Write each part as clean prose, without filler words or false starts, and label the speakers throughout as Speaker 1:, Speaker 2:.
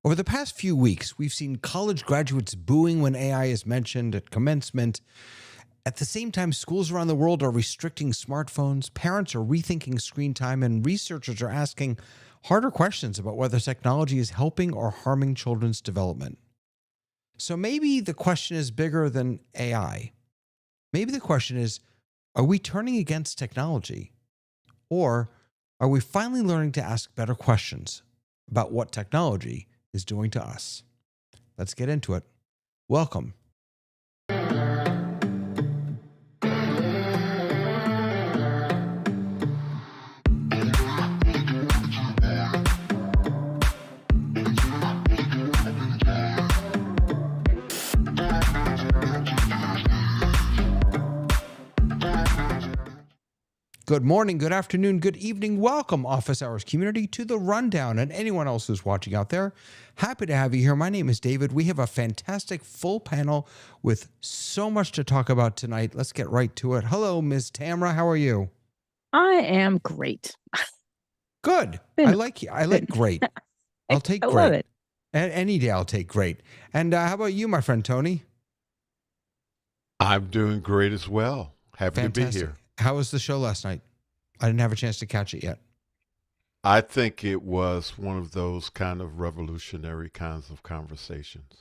Speaker 1: Over the past few weeks, we've seen college graduates booing when AI is mentioned at commencement. At the same time, schools around the world are restricting smartphones, parents are rethinking screen time, and researchers are asking harder questions about whether technology is helping or harming children's development. So maybe the question is bigger than AI. Maybe the question is, are we turning against technology? Or are we finally learning to ask better questions about what technology is doing to us? Let's get into it. Welcome. Good morning, good afternoon, good evening. Welcome, Office Hours community, to The Rundown, and anyone else who's watching out there. Happy to have you here. My name is David. We have a fantastic full panel with so much to talk about tonight. Let's get right to it. Hello, Ms. Tamra. How are you?
Speaker 2: I am great.
Speaker 1: Good. I like you. I like great. I'll take
Speaker 2: I
Speaker 1: great.
Speaker 2: love it.
Speaker 1: Any day I'll take great. And how about you, my friend Tony?
Speaker 3: I'm doing great as well. Happy
Speaker 1: Fantastic.
Speaker 3: to be here.
Speaker 1: How was the show last night? I didn't have a chance to catch it yet.
Speaker 3: I think it was one of those kind of revolutionary kinds of conversations.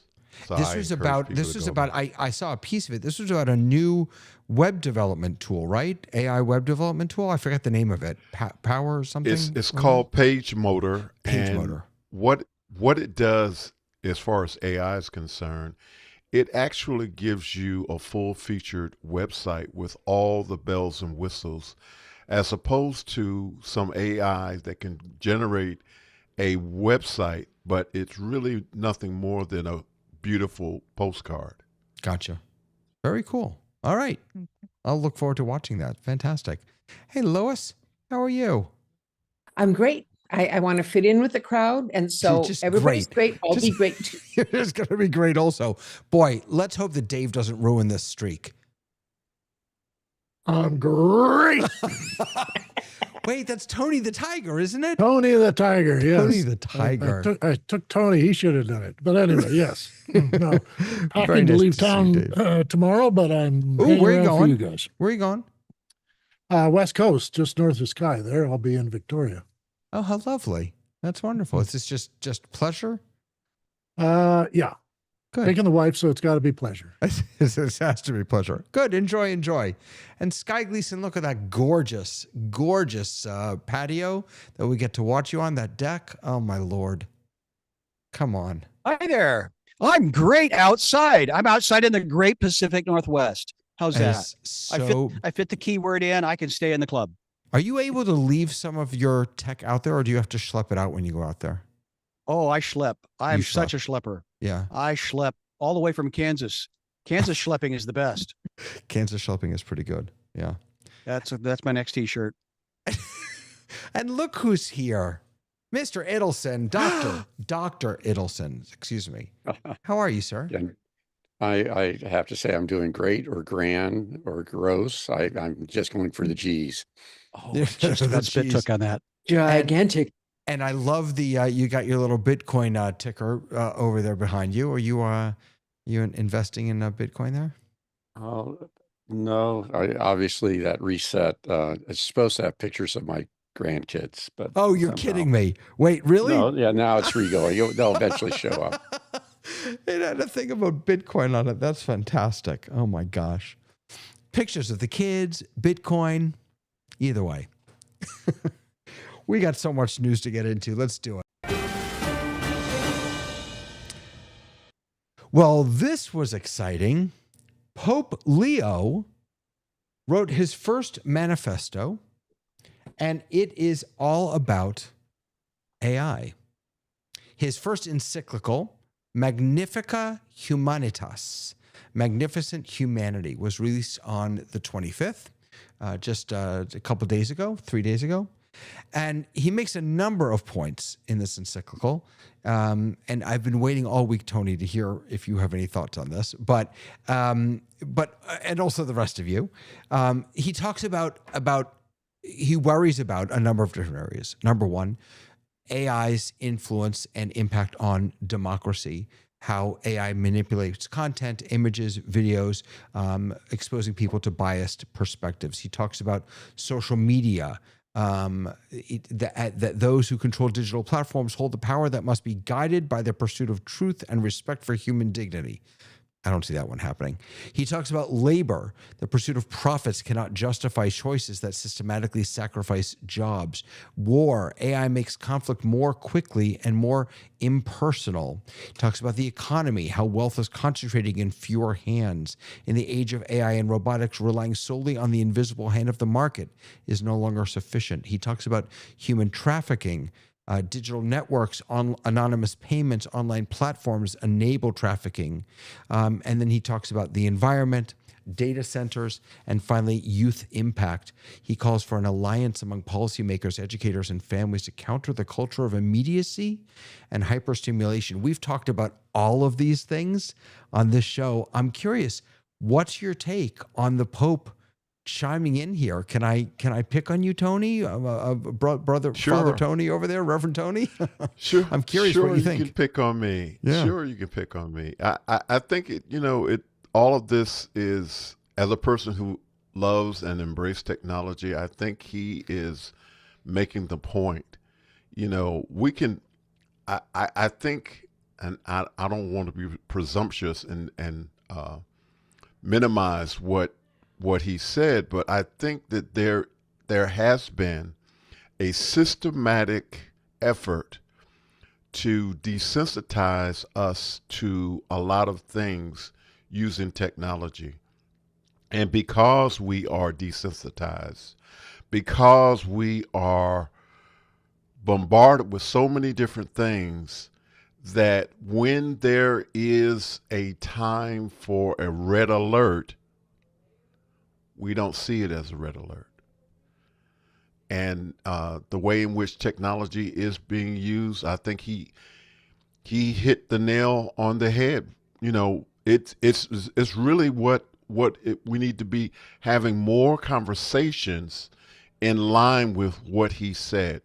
Speaker 3: So
Speaker 1: I saw a piece of it. This was about a new web development tool, right? AI web development tool. I forgot the name of it. Power or something?
Speaker 3: It's called Page Motor.
Speaker 1: Page Motor.
Speaker 3: What it does, as far as AI is concerned, it actually gives you a full-featured website with all the bells and whistles, as opposed to some AI that can generate a website, but it's really nothing more than a beautiful postcard.
Speaker 1: Gotcha. Very cool. All right. I'll look forward to watching that. Fantastic. Hey, Lois, how are you?
Speaker 4: I'm great. I want to fit in with the crowd, and so everybody's great. I'll be great too.
Speaker 1: It's going to be great also. Boy, let's hope that Dave doesn't ruin this streak.
Speaker 5: I'm great.
Speaker 1: Wait, that's Tony the Tiger, isn't it?
Speaker 5: Tony the Tiger, yes.
Speaker 1: Tony the Tiger.
Speaker 5: I took Tony. He should have done it. But anyway, yes. No, packing to leave town tomorrow, but I'm
Speaker 1: where are you going?
Speaker 5: for you guys.
Speaker 1: Where are you going?
Speaker 5: West Coast, just north of Skye. There, I'll be in Victoria.
Speaker 1: Oh, how lovely. That's wonderful. Is this just pleasure?
Speaker 5: Yeah.
Speaker 1: Good.
Speaker 5: Taking the wife, so it's got to be pleasure.
Speaker 1: It has to be pleasure. Good. Enjoy. And Sky Gleason, look at that gorgeous patio that we get to watch you on, that deck. Oh, my Lord. Come on.
Speaker 6: Hi there. I'm great outside. I'm outside in the great Pacific Northwest. How's that? I fit the keyword in. I can stay in the club.
Speaker 1: Are you able to leave some of your tech out there, or do you have to schlep it out when you go out there?
Speaker 6: Oh, I schlep. I'm such a schlepper.
Speaker 1: Yeah.
Speaker 6: I schlep all the way from Kansas. Kansas schlepping is the best.
Speaker 1: Kansas schlepping is pretty good. Yeah.
Speaker 6: That's my next T-shirt.
Speaker 1: And look who's here. Mr. Idelson, Dr. Idelson, excuse me. How are you, sir?
Speaker 7: I have to say I'm doing great or grand or gross. I'm just going for the G's.
Speaker 6: Oh, just about spit took on that.
Speaker 4: Gigantic.
Speaker 1: And I love the you got your little Bitcoin ticker over there behind you. Are you investing in Bitcoin there?
Speaker 7: Oh, no. Obviously, that reset is supposed to have pictures of my grandkids. But
Speaker 1: oh, you're kidding me. Wait, really?
Speaker 7: No, yeah, now it's re-going. They'll eventually show up.
Speaker 1: It had a thing about Bitcoin on it. That's fantastic. Oh, my gosh. Pictures of the kids, Bitcoin, either way. We got so much news to get into. Let's do it. Well, this was exciting. Pope Leo wrote his first manifesto, and it is all about AI. His first encyclical, Magnifica Humanitas, Magnificent Humanity, was released on the 25th, just a couple days ago, 3 days ago. And he makes a number of points in this encyclical. And I've been waiting all week, Tony, to hear if you have any thoughts on this. But and also the rest of you. He talks about he worries about a number of different areas. Number one, AI's influence and impact on democracy, how AI manipulates content, images, videos, exposing people to biased perspectives. He talks about social media, that those who control digital platforms hold the power that must be guided by the pursuit of truth and respect for human dignity. I don't see that one happening. He talks about labor. The pursuit of profits cannot justify choices that systematically sacrifice jobs. War. AI makes conflict more quickly and more impersonal. He talks about the economy, how wealth is concentrating in fewer hands. In the age of AI and robotics, relying solely on the invisible hand of the market is no longer sufficient. He talks about human trafficking. Digital networks, anonymous payments, online platforms enable trafficking. And then he talks about the environment, data centers, and finally, youth impact. He calls for an alliance among policymakers, educators, and families to counter the culture of immediacy and hyperstimulation. We've talked about all of these things on this show. I'm curious, what's your take on the Pope chiming in here? Can I pick on you, Tony? Brother,
Speaker 3: sure.
Speaker 1: Father Tony over there, Reverend Tony?
Speaker 3: Sure.
Speaker 1: I'm curious what you think.
Speaker 3: You can pick on me.
Speaker 1: Yeah.
Speaker 3: Sure, you can pick on me. I think all of this is, as a person who loves and embraces technology, I think he is making the point. We can. I think, and I don't want to be presumptuous and minimize what he said, but I think that there has been a systematic effort to desensitize us to a lot of things using technology. And because we are desensitized, because we are bombarded with so many different things, that when there is a time for a red alert, we don't see it as a red alert. And the way in which technology is being used, I think he hit the nail on the head. It's really what we need to be having more conversations in line with what he said.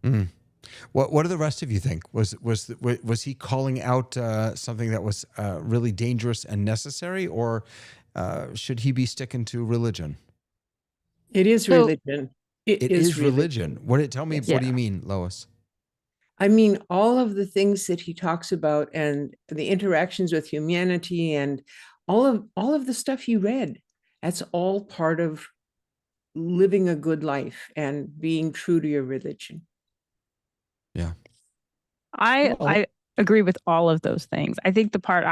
Speaker 1: Mm. What do the rest of you think? Was he calling out something that was really dangerous and necessary, or should he be sticking to religion?
Speaker 4: It is religion.
Speaker 1: It is religion. Tell me,
Speaker 4: Yes.
Speaker 1: What do you mean, Lois?
Speaker 4: I mean, all of the things that he talks about and the interactions with humanity and all of the stuff you read, that's all part of living a good life and being true to your religion.
Speaker 1: Yeah.
Speaker 2: I agree with all of those things. I think the part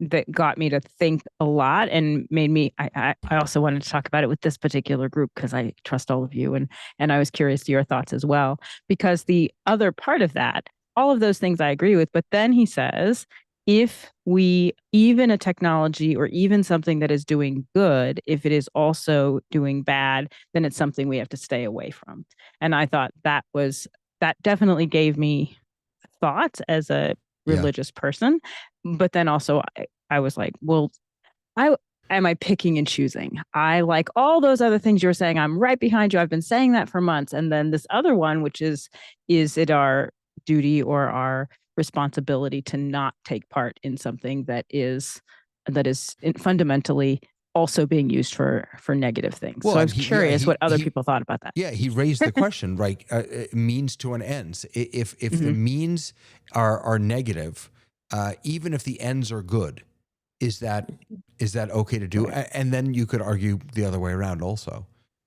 Speaker 2: that got me to think a lot and made me, I also wanted to talk about it with this particular group because I trust all of you, and I was curious to your thoughts as well, because the other part of that, all of those things I agree with, but then he says, if even a technology or even something that is doing good, if it is also doing bad, then it's something we have to stay away from. And I thought that definitely gave me thoughts as a religious person. But then also I was like, well, am I picking and choosing? I like all those other things you were saying. I'm right behind you. I've been saying that for months. And then this other one, which is it our duty or our responsibility to not take part in something that is fundamentally also being used for negative things. Well, so I was curious what other people thought about that.
Speaker 1: Yeah, he raised the question, right? Means to an ends. If the means are negative, even if the ends are good, is that okay to do? Right. And then you could argue the other way around also.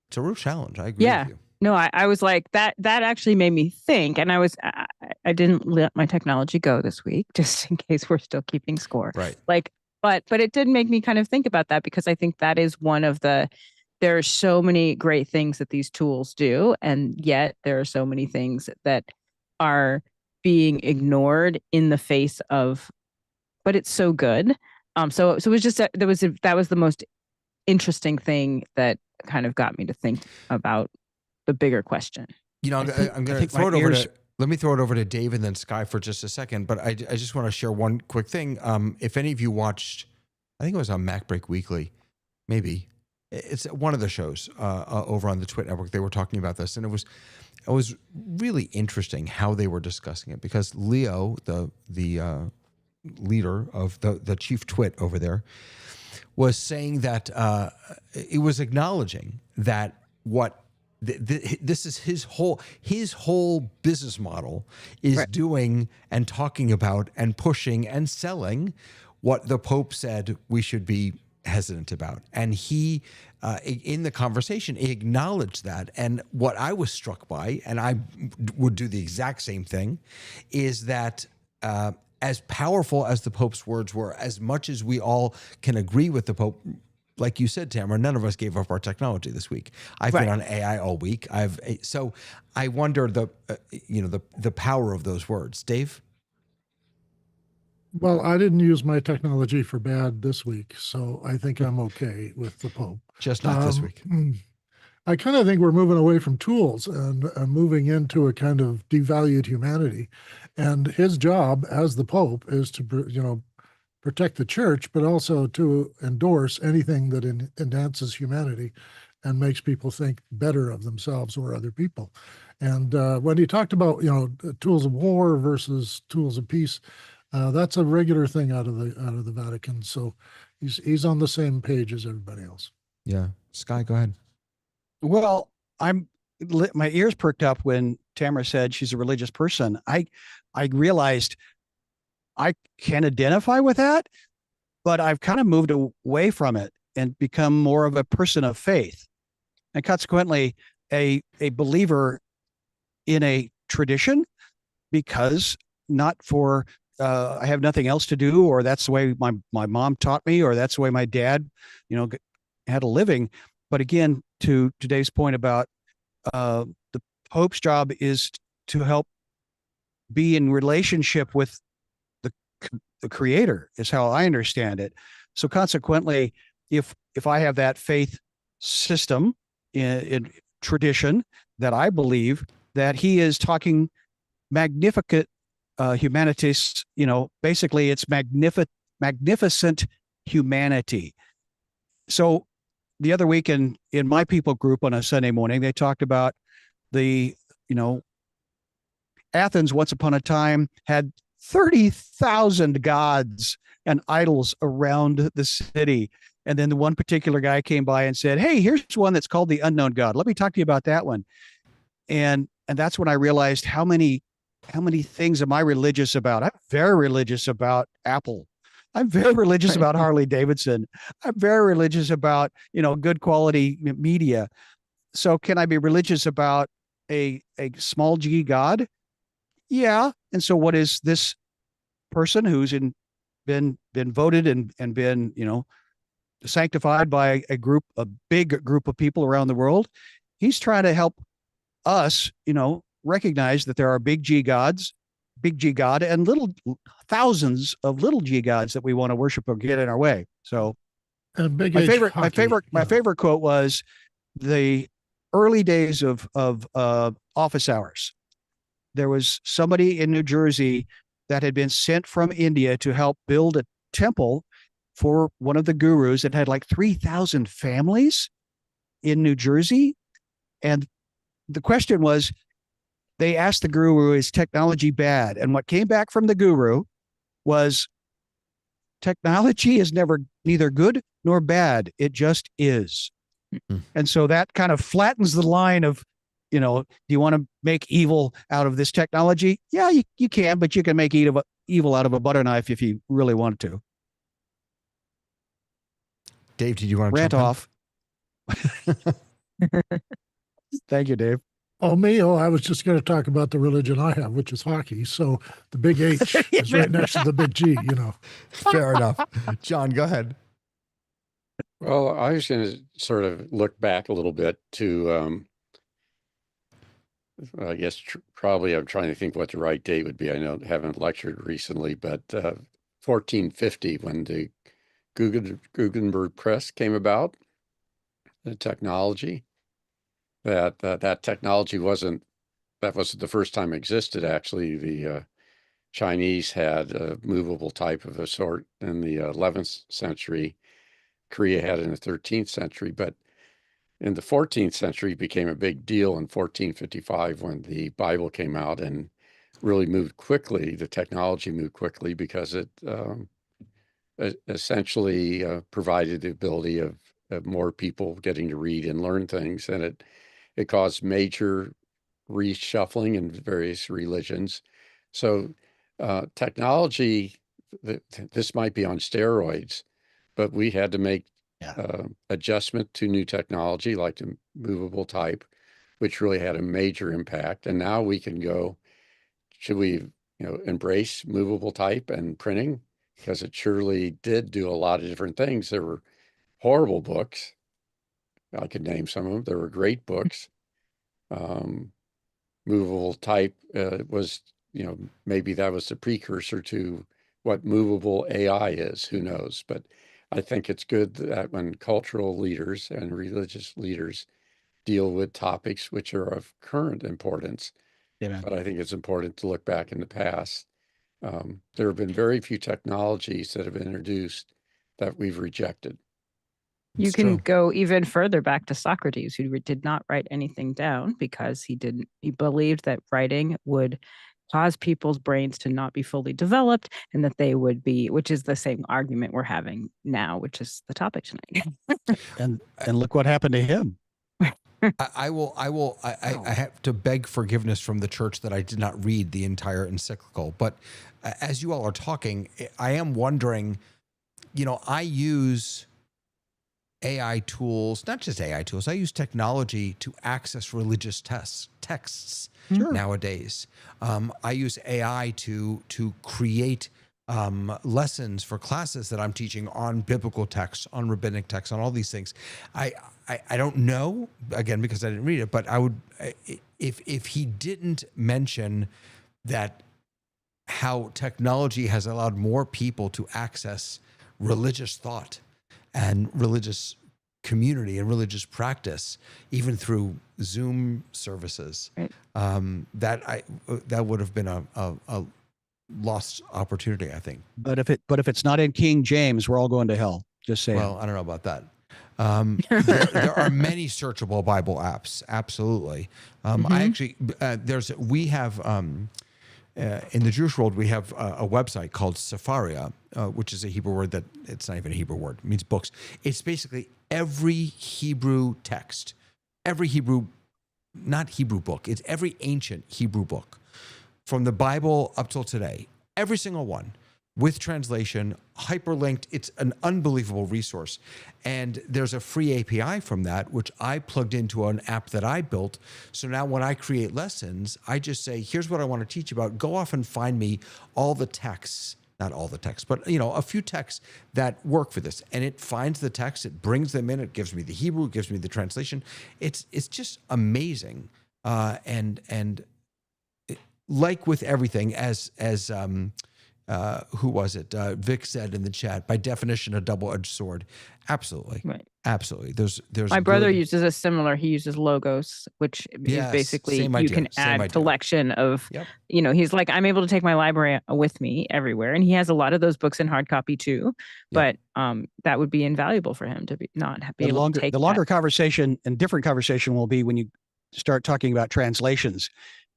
Speaker 1: It's a real challenge. I agree with you.
Speaker 2: No, I was like, that actually made me think. And I didn't let my technology go this week, just in case we're still keeping score.
Speaker 1: Right.
Speaker 2: But it did make me kind of think about that, because I think that is one of there are so many great things that these tools do. And yet there are so many things that are being ignored in the face of, but it's so good. So it was just, that was the most interesting thing that kind of got me to think about the bigger question.
Speaker 1: I'm going to throw it over to, let me throw it over to Dave and then Sky for just a second. But I just want to share one quick thing. If any of you watched, I think it was on MacBreak Weekly, maybe. It's one of the shows over on the Twit Network. They were talking about this, and it was really interesting how they were discussing it, because Leo, the leader of the chief twit over there, was saying that it was acknowledging that what this is his whole business model is doing and talking about and pushing and selling what the Pope said we should be hesitant about. And he, in the conversation, he acknowledged that. And what I was struck by, and I would do the exact same thing, is that as powerful as the Pope's words were, as much as we all can agree with the Pope, like you said, Tamara, none of us gave up our technology this week. I've been on AI all week. So I wonder the power of those words. Dave?
Speaker 5: Well, I didn't use my technology for bad this week, so I think I'm okay with the Pope.
Speaker 1: Just not this week.
Speaker 5: I kind of think we're moving away from tools and moving into a kind of devalued humanity. And his job as the Pope is to, protect the church, but also to endorse anything that enhances humanity and makes people think better of themselves or other people. And when he talked about, tools of war versus tools of peace, that's a regular thing out of the Vatican. So he's on the same page as everybody else.
Speaker 1: Yeah. Sky, go ahead.
Speaker 6: Well, my ears perked up when Tamara said she's a religious person. I realized I can identify with that, but I've kind of moved away from it and become more of a person of faith, and consequently a believer in a tradition, because not for I have nothing else to do, or that's the way my mom taught me, or that's the way my dad, had a living. But again, to Dave's point about the Pope's job is to help be in relationship with the Creator, is how I understand it. So consequently, if I have that faith system in tradition that I believe that he is talking magnificent humanities, basically it's magnificent humanity. So the other week in my people group on a Sunday morning, they talked about Athens once upon a time had 30,000 gods and idols around the city. And then the one particular guy came by and said, "Hey, here's one that's called the unknown God. Let me talk to you about that one." And that's when I realized how many things am I religious about? I'm very religious about Apple. I'm very religious about Harley Davidson. I'm very religious about, good quality media. So can I be religious about a small g God? Yeah. And so what is this person who's been voted and been, sanctified by a big group of people around the world? He's trying to help us, recognize that there are big G God, and little thousands of little G gods that we want to worship or get in our way. So my favorite quote was the early days of office hours. There was somebody in New Jersey that had been sent from India to help build a temple for one of the gurus that had like 3,000 families in New Jersey. And the question was, they asked the guru, is technology bad? And what came back from the guru was, technology is neither good nor bad. It just is. Mm-hmm. And so that kind of flattens the line of, do you want to make evil out of this technology? Yeah, you can, but you can make evil out of a butter knife if you really wanted to.
Speaker 1: Dave, did you want to
Speaker 6: rant off? Thank you, Dave.
Speaker 5: Oh, me? Oh, I was just going to talk about the religion I have, which is hockey. So the big H is right next to the big G,
Speaker 1: Fair enough. John, go ahead.
Speaker 7: Well, I was going to sort of look back a little bit to, I guess probably I'm trying to think what the right date would be. I haven't lectured recently, but 1450, when the Gutenberg press came about, the technology. That technology wasn't the first time it existed. Actually, the Chinese had a movable type of a sort in the 11th century. Korea had it in the 13th century. But in the 14th century became a big deal in 1455 when the Bible came out and really moved quickly. The technology moved quickly because it essentially provided the ability of more people getting to read and learn things, and it caused major reshuffling in various religions. So technology, this might be on steroids, but we had to make adjustment to new technology like the movable type, which really had a major impact. And now we can go, should we embrace movable type and printing? Because it surely did do a lot of different things. There were horrible books. I could name some of them. There were great books. Movable type was, maybe that was the precursor to what movable AI is. Who knows? But I think it's good that when cultural leaders and religious leaders deal with topics which are of current importance, but I think it's important to look back in the past. There have been very few technologies that have been introduced that we've rejected.
Speaker 2: You can go even further back to Socrates, who did not write anything down because he believed that writing would cause people's brains to not be fully developed, and that they would be, which is the same argument we're having now, which is the topic tonight.
Speaker 6: and look what happened to him.
Speaker 1: I have to beg forgiveness from the church that I did not read the entire encyclical. But as you all are talking, I am wondering, I use AI tools, not just AI tools, I use technology to access religious texts nowadays. I use AI to create lessons for classes that I'm teaching on biblical texts, on rabbinic texts, on all these things. I don't know, again, because I didn't read it, but I would, if he didn't mention that how technology has allowed more people to access religious thought and religious community and religious practice, even through Zoom services,
Speaker 2: right.
Speaker 1: That would have been a lost opportunity, I think.
Speaker 6: But if it's not in King James, we're all going to hell. Just saying.
Speaker 1: Well, I don't know about that. There are many searchable Bible apps. Absolutely. I actually, we have, in the Jewish world, we have a website called Sefaria, which is a Hebrew word that it's not even a Hebrew word. It means books. It's basically every Hebrew text, every Hebrew, not Hebrew book. It's every ancient Hebrew book from the Bible up till today, every single one, with translation, hyperlinked. It's an unbelievable resource. And there's a free API from that, which I plugged into an app that I built. So now when I create lessons, I just say, here's what I want to teach about. Go off and find me all the texts, not all the texts, but a few texts that work for this. And it finds the text, it brings them in, it gives me the Hebrew, it gives me the translation. It's just amazing. And like with everything, as who was it? Vic said in the chat, by definition, a double-edged sword. Absolutely.
Speaker 2: Right.
Speaker 1: Absolutely. There's
Speaker 2: my brother uses a similar, he uses Logos, which is basically, you can add collection of, he's like, I'm able to take my library with me everywhere. And he has a lot of those books in hard copy too. But that would be invaluable for him to not be able to take
Speaker 6: the longer conversation and different conversation will be when you start talking about translations,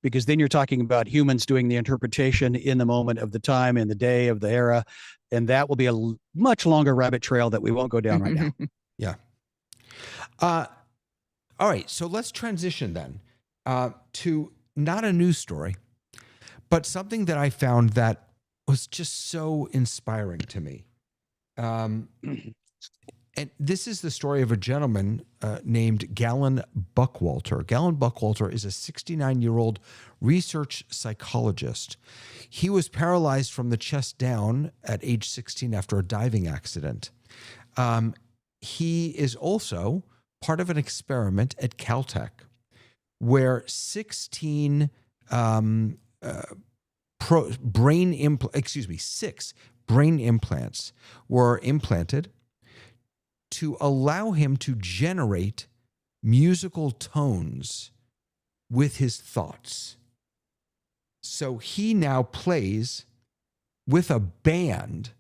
Speaker 6: because then you're talking about humans doing the interpretation in the moment of the time, in the day of the era. And that will be a much longer rabbit trail that we won't go down right now.
Speaker 1: Yeah. All right. So let's transition then to not a news story, but something that I found that was just so inspiring to me. And this is the story of a gentleman named Galen Buckwalter. Galen Buckwalter is a 69-year-old research psychologist. He was paralyzed from the chest down at age 16 after a diving accident. He is also part of an experiment at Caltech where 16 6 brain implants were implanted to allow him to generate musical tones with his thoughts. So he now plays with a band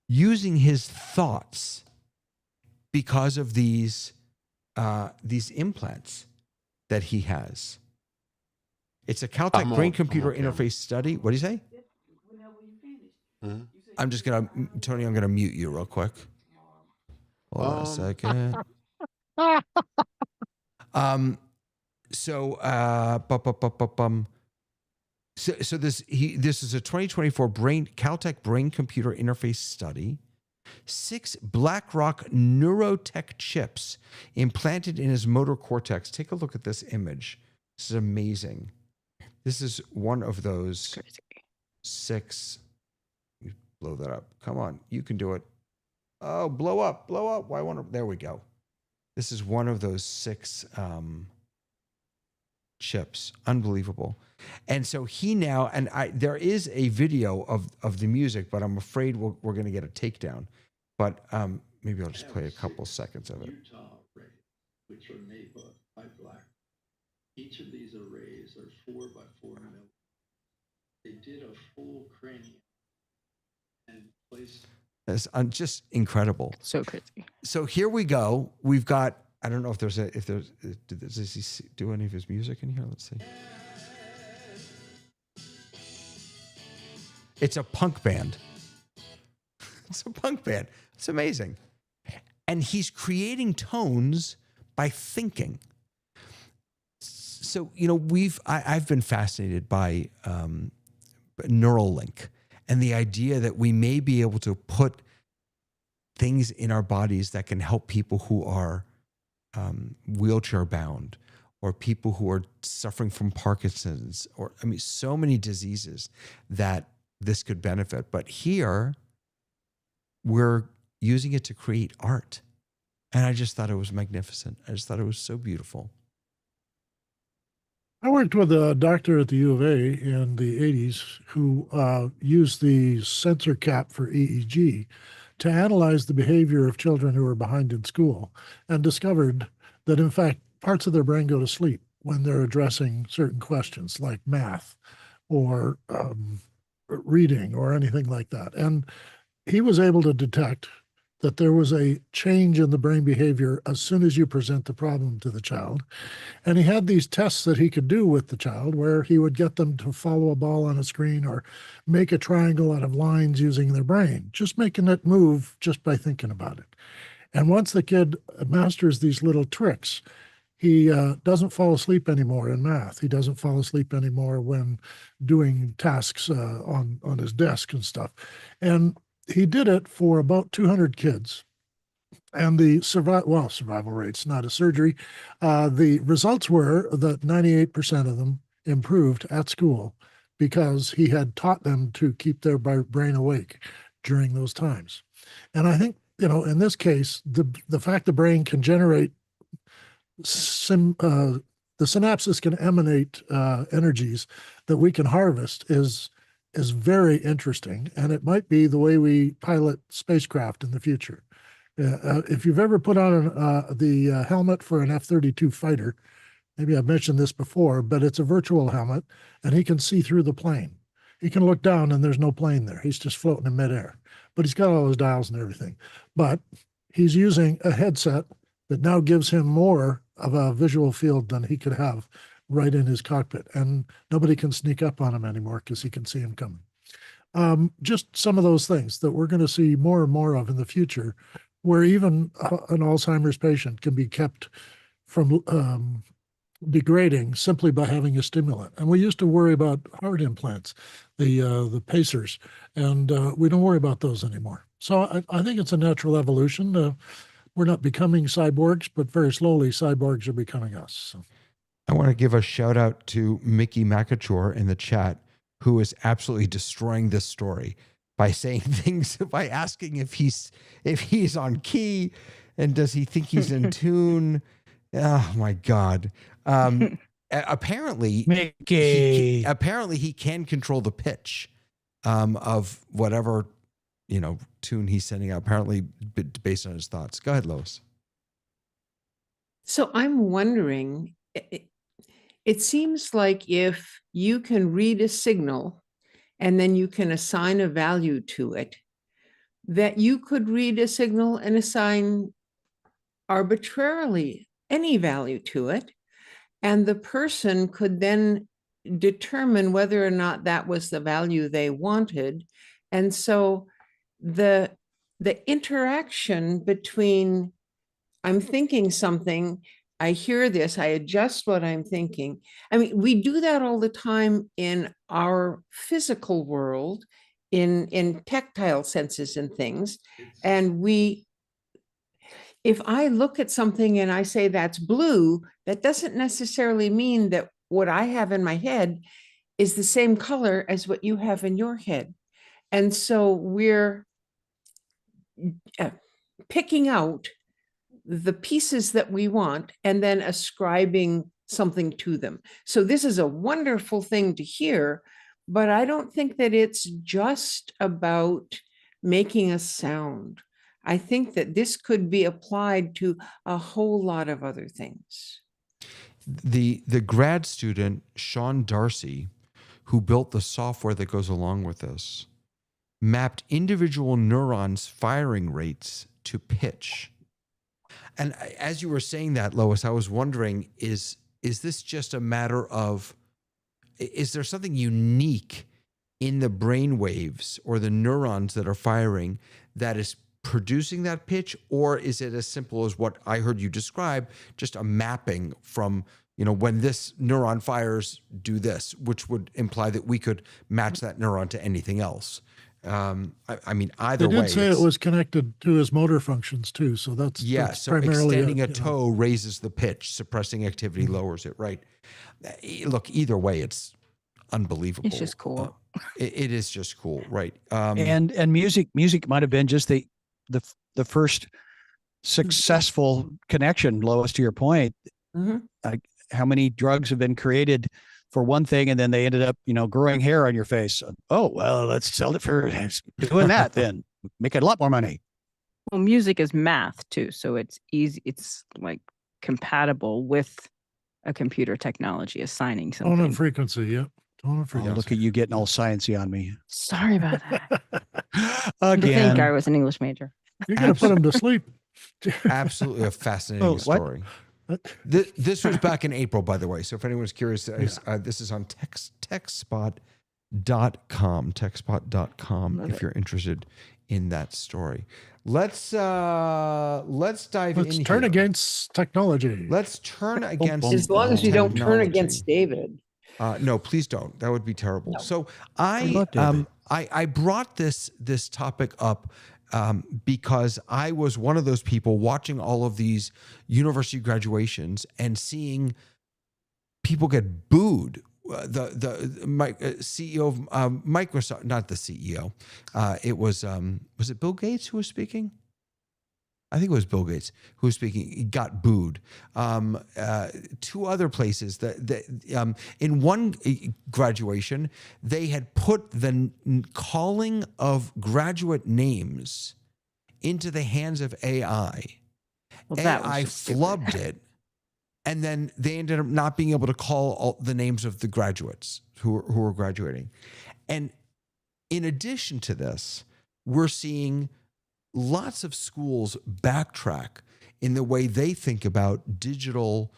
Speaker 1: using his thoughts because of these implants that he has. It's a Caltech brain-computer interface study. What do you say?
Speaker 3: Mhm.
Speaker 1: I'm just gonna, Tony, I'm gonna mute you real quick. Hold on a second. So this is a 2024 Caltech brain-computer interface study. 6 BlackRock neurotech chips implanted in his motor cortex. Take a look at this image. This is amazing. This is one of those 6. Blow that up. Come on, you can do it. Oh, blow up. Why won't it? There we go. This is one of those 6 chips. Unbelievable. And so he now, and there is a video of the music, but I'm afraid we're going to get a takedown. But maybe I'll just play a couple seconds of it.
Speaker 8: Utah arrays, which are made by Black. Each of these arrays are 4 by 4 millimeters. They did a full cranium and placed.
Speaker 1: It's just incredible.
Speaker 2: So crazy.
Speaker 1: So here we go. We've got, I don't know if does he do any of his music in here? Let's see. It's a punk band. It's a punk band. It's amazing. And he's creating tones by thinking. So, I've been fascinated by Neuralink and the idea that we may be able to put things in our bodies that can help people who are wheelchair bound, or people who are suffering from Parkinson's, or so many diseases that this could benefit. But here we're using it to create art. And I just thought it was magnificent. I just thought it was so beautiful.
Speaker 5: I worked with a doctor at the U of A in the 80s who used the sensor cap for EEG to analyze the behavior of children who are behind in school, and discovered that, in fact, parts of their brain go to sleep when they're addressing certain questions like math or reading or anything like that. And he was able to detect that there was a change in the brain behavior as soon as you present the problem to the child. And he had these tests that he could do with the child where he would get them to follow a ball on a screen or make a triangle out of lines using their brain, just making it move just by thinking about it. And once the kid masters these little tricks, he doesn't fall asleep anymore in math. He doesn't fall asleep anymore when doing tasks on his desk and stuff. And he did it for about 200 kids. And the survival rates, not a surgery. The results were that 98% of them improved at school because he had taught them to keep their brain awake during those times. And I think, in this case, the fact the brain can generate the synapses can emanate energies that we can harvest is very interesting. And it might be the way we pilot spacecraft in the future. If you've ever put on the helmet for an F-32 fighter, maybe I've mentioned this before, but it's a virtual helmet, and he can see through the plane. He can look down and there's no plane there. He's just floating in midair, but he's got all his dials and everything. But he's using a headset that now gives him more of a visual field than he could have right in his cockpit. And nobody can sneak up on him anymore because he can see him coming. Just some of those things that we're going to see more and more of in the future, where even an Alzheimer's patient can be kept from degrading simply by having a stimulant. And we used to worry about heart implants, the pacers, and we don't worry about those anymore. So I think it's a natural evolution. We're not becoming cyborgs, but very slowly cyborgs are becoming us. So.
Speaker 1: I want to give a shout out to Mickey Makachor in the chat, who is absolutely destroying this story by saying things, by asking if he's on key and does he think he's in tune. Oh my God. Apparently
Speaker 6: Mickey.
Speaker 1: He can control the pitch of whatever, tune he's sending out, apparently based on his thoughts. Go ahead, Lois.
Speaker 4: So I'm wondering, it seems like if you can read a signal and then you can assign a value to it, that you could read a signal and assign arbitrarily any value to it, and the person could then determine whether or not that was the value they wanted. And so the interaction between, I'm thinking something, I hear this, I adjust what I'm thinking. I mean, we do that all the time in our physical world, in tactile senses and things. And if I look at something and I say that's blue, that doesn't necessarily mean that what I have in my head is the same color as what you have in your head. And so we're picking out the pieces that we want and then ascribing something to them. So this is a wonderful thing to hear, but I don't think that it's just about making a sound. I think that this could be applied to a whole lot of other things.
Speaker 1: The grad student, Sean Darcy, who built the software that goes along with this, mapped individual neurons' firing rates to pitch. And as you were saying that, Lois, I was wondering, is this just a matter of, is there something unique in the brain waves or the neurons that are firing that is producing that pitch? Or is it as simple as what I heard you describe, just a mapping from, when this neuron fires, do this, which would imply that we could match that neuron to anything else? I mean, either way.
Speaker 5: They did say it was connected to his motor functions too, so that's
Speaker 1: So
Speaker 5: primarily
Speaker 1: extending a toe raises the pitch, suppressing activity lowers it, right? Look, either way, it's unbelievable.
Speaker 2: It's just cool.
Speaker 1: It is just cool, right?
Speaker 6: And music might have been just the first successful connection, Lois, to your point.
Speaker 4: Mm-hmm.
Speaker 6: How many drugs have been created for one thing, and then they ended up, growing hair on your face. Oh, well, let's sell it for doing that then. Make it a lot more money.
Speaker 2: Well, music is math too, so it's easy. It's like compatible with a computer technology, assigning something.
Speaker 5: Tone and frequency, yeah. Tone and frequency.
Speaker 6: Oh, look at you getting all sciencey on me.
Speaker 2: Sorry about that.
Speaker 6: Again.
Speaker 2: I think I was an English major.
Speaker 5: You're going to put him to sleep.
Speaker 1: Absolutely a fascinating story. This was back in April, by the way. So if anyone's curious, this is on techspot.com, techspot.com, if you're interested in that story. Let's dive in.
Speaker 5: Let's turn against technology.
Speaker 1: Let's turn against
Speaker 4: as long as you don't turn against David.
Speaker 1: No, please don't. That would be terrible.
Speaker 4: No.
Speaker 1: So I brought this topic up because I was one of those people watching all of these university graduations and seeing people get booed. The CEO of Microsoft, not the CEO. It was it Bill Gates who was speaking? I think it was Bill Gates who was speaking. He got booed. Two other places that in one graduation, they had put the calling of graduate names into the hands of AI.
Speaker 2: Well, that
Speaker 1: AI flubbed it, and then they ended up not being able to call all the names of the graduates who were graduating. And in addition to this, we're seeing lots of schools backtrack in the way they think about digital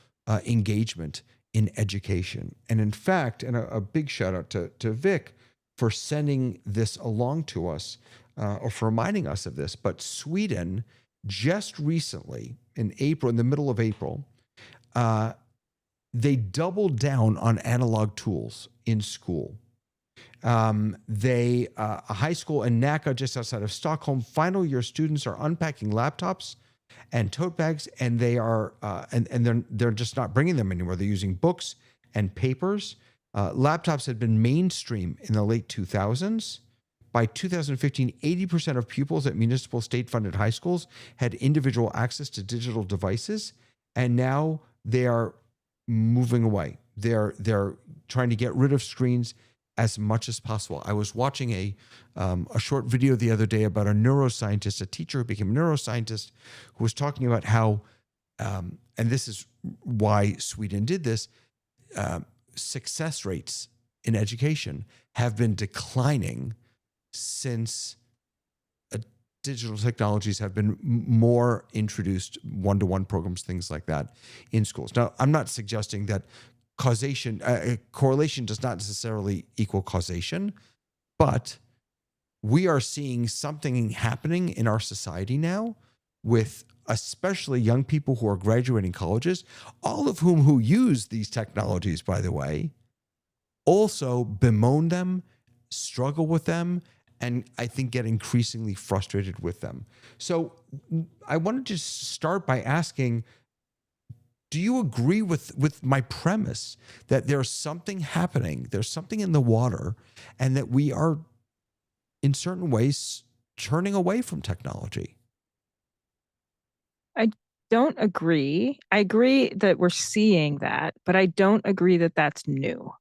Speaker 1: engagement in education. And in fact, and a big shout out to Vic for sending this along to us or for reminding us of this. But Sweden just recently in April, in the middle of April, they doubled down on analog tools in school. A high school in Nacka, just outside of Stockholm, final year students are unpacking laptops and tote bags, and they are and they're just not bringing them anywhere. They're using books and papers. Laptops had been mainstream in the late 2000s. By 2015, 80% of pupils at municipal state-funded high schools had individual access to digital devices, and now they are moving away. They're trying to get rid of screens as much as possible. I was watching a short video the other day about a neuroscientist, a teacher who became a neuroscientist, who was talking about how, and this is why Sweden did this, success rates in education have been declining since a digital technologies have been more introduced, one-to-one programs, things like that in schools. Now, I'm not suggesting that correlation does not necessarily equal causation, but we are seeing something happening in our society now with especially young people who are graduating colleges, all of whom who use these technologies, by the way, also bemoan them, struggle with them, and I think get increasingly frustrated with them. So I wanted to start by asking, do you agree with my premise that there's something happening, there's something in the water, and that we are, in certain ways, turning away from technology?
Speaker 2: I don't agree. I agree that we're seeing that, but I don't agree that that's new.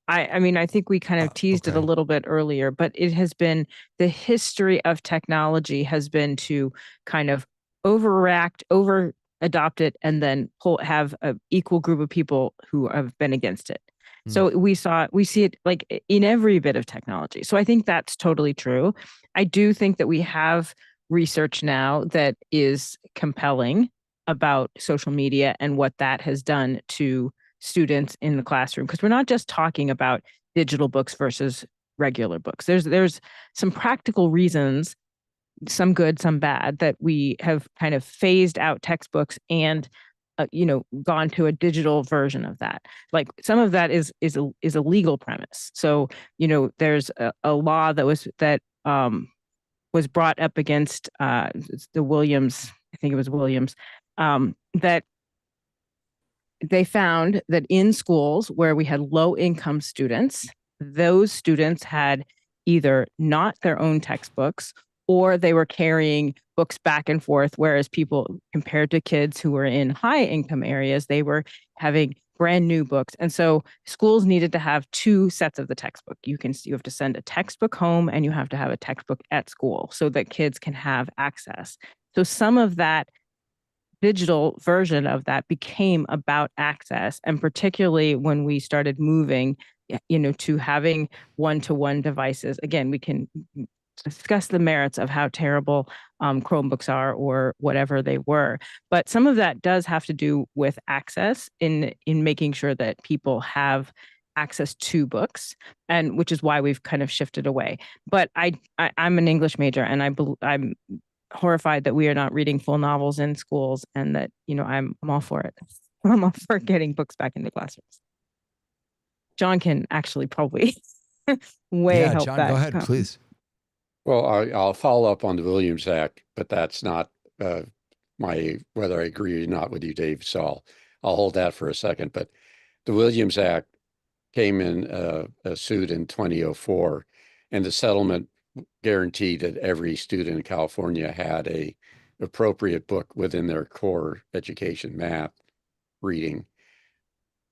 Speaker 2: I mean, I think we kind of teased it a little bit earlier, but it has been, the history of technology has been to kind of overact, over adopt it, and then have an equal group of people who have been against it. So we see it like in every bit of technology. So I think that's totally true. I do think that we have research now that is compelling about social media and what that has done to students in the classroom, because we're not just talking about digital books versus regular books. There's some practical reasons, some good, some bad, that we have kind of phased out textbooks and gone to a digital version of that. Like some of that is a legal premise. So there's a law that was brought up against the Williams, I think it was Williams, that they found that in schools where we had low income students, those students had either not their own textbooks, or they were carrying books back and forth, whereas people, compared to kids who were in high income areas, they were having brand new books. And so schools needed to have two sets of the textbook. You have to send a textbook home, and you have to have a textbook at school so that kids can have access. So some of that digital version of that became about access, and particularly when we started moving to having one-to-one devices. Again, we can discuss the merits of how terrible Chromebooks are or whatever they were, but some of that does have to do with access in making sure that people have access to books, and which is why we've kind of shifted away. But I'm an English major, and I'm horrified that we are not reading full novels in schools, and that I'm all for it. I'm all for getting books back into classrooms. John can actually probably help
Speaker 1: John,
Speaker 2: that.
Speaker 1: go ahead, please.
Speaker 7: Well, I'll follow up on the Williams Act, but that's not whether I agree or not with you, Dave. So I'll hold that for a second. But the Williams Act came in a suit in 2004, and the settlement guaranteed that every student in California had a appropriate book within their core education, math, reading.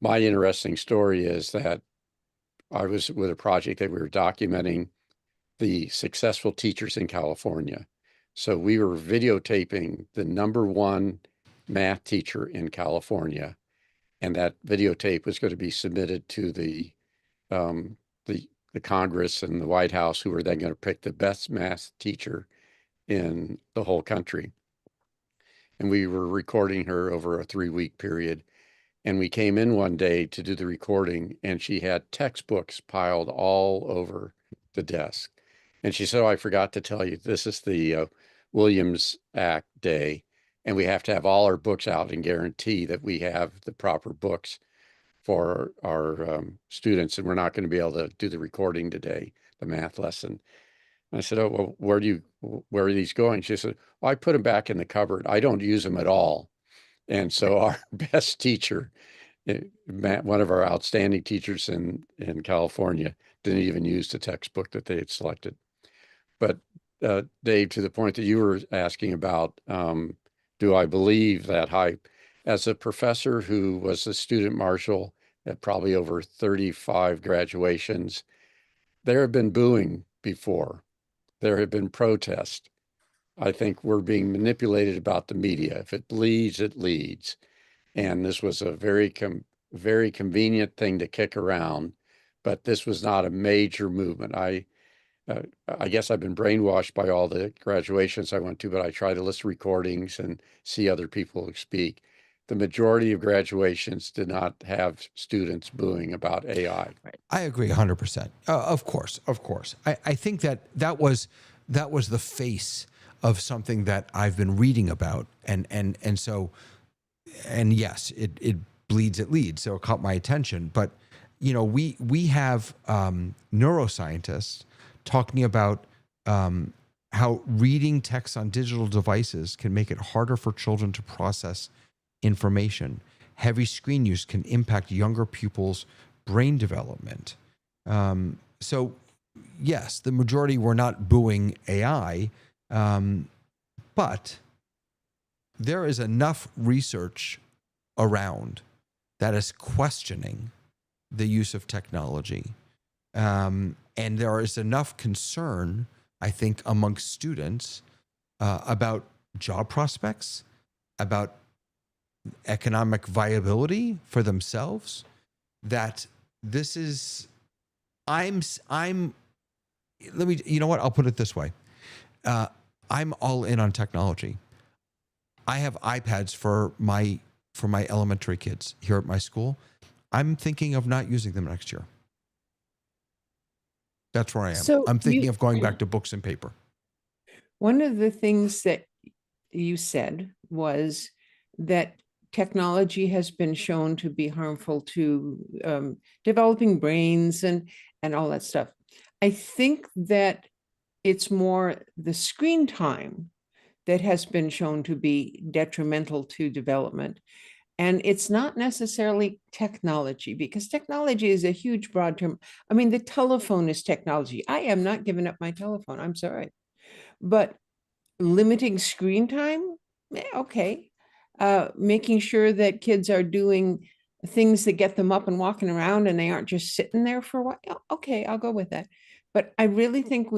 Speaker 7: My interesting story is that I was with a project that we were documenting the successful teachers in California. So we were videotaping the #1 math teacher in California, and that videotape was going to be submitted to the Congress and the White House, who were then going to pick the best math teacher in the whole country. And we were recording her over a 3-week period. And we came in one day to do the recording, and she had textbooks piled all over the desk. And she said, "Oh, I forgot to tell you, this is the Williams Act day, and we have to have all our books out and guarantee that we have the proper books for our students, and we're not going to be able to do the recording today, the math lesson." And I said, "Oh, well, where are these going?" She said, "Well, I put them back in the cupboard. I don't use them at all." And so our best teacher, one of our outstanding teachers in California, didn't even use the textbook that they had selected. But Dave, to the point that you were asking about, do I believe that hype? As a professor who was a student marshal at probably over 35 graduations, there have been booing before. There have been protests. I think we're being manipulated about the media. If it bleeds, it leads. And this was a very convenient thing to kick around, but this was not a major movement. I guess I've been brainwashed by all the graduations I went to, but I try to listen to recordings and see other people speak. The majority of graduations did not have students booing about AI.
Speaker 1: I agree 100%. Of course. I think that was the face of something that I've been reading about, and yes, it bleeds, it leads. So it caught my attention. But we have neuroscientists talking about how reading text on digital devices can make it harder for children to process information. Heavy screen use can impact younger pupils' brain development. So, yes, the majority were not booing AI, but there is enough research around that is questioning the use of technology. And there is enough concern, I think, amongst students about job prospects, about economic viability for themselves, that this is, let me, you know what? I'll put it this way. I'm all in on technology. I have iPads for my elementary kids here at my school. I'm thinking of not using them next year. That's where I am.
Speaker 4: So
Speaker 1: I'm thinking of going back to books and paper.
Speaker 4: One of the things that you said was that technology has been shown to be harmful to developing brains and all that stuff. I think that it's more the screen time that has been shown to be detrimental to development. And it's not necessarily technology, because technology is a huge broad term. I mean, the telephone is technology. I am not giving up my telephone. I'm sorry. But limiting screen time, okay. Making sure that kids are doing things that get them up and walking around and they aren't just sitting there for a while. Okay, I'll go with that. But I really think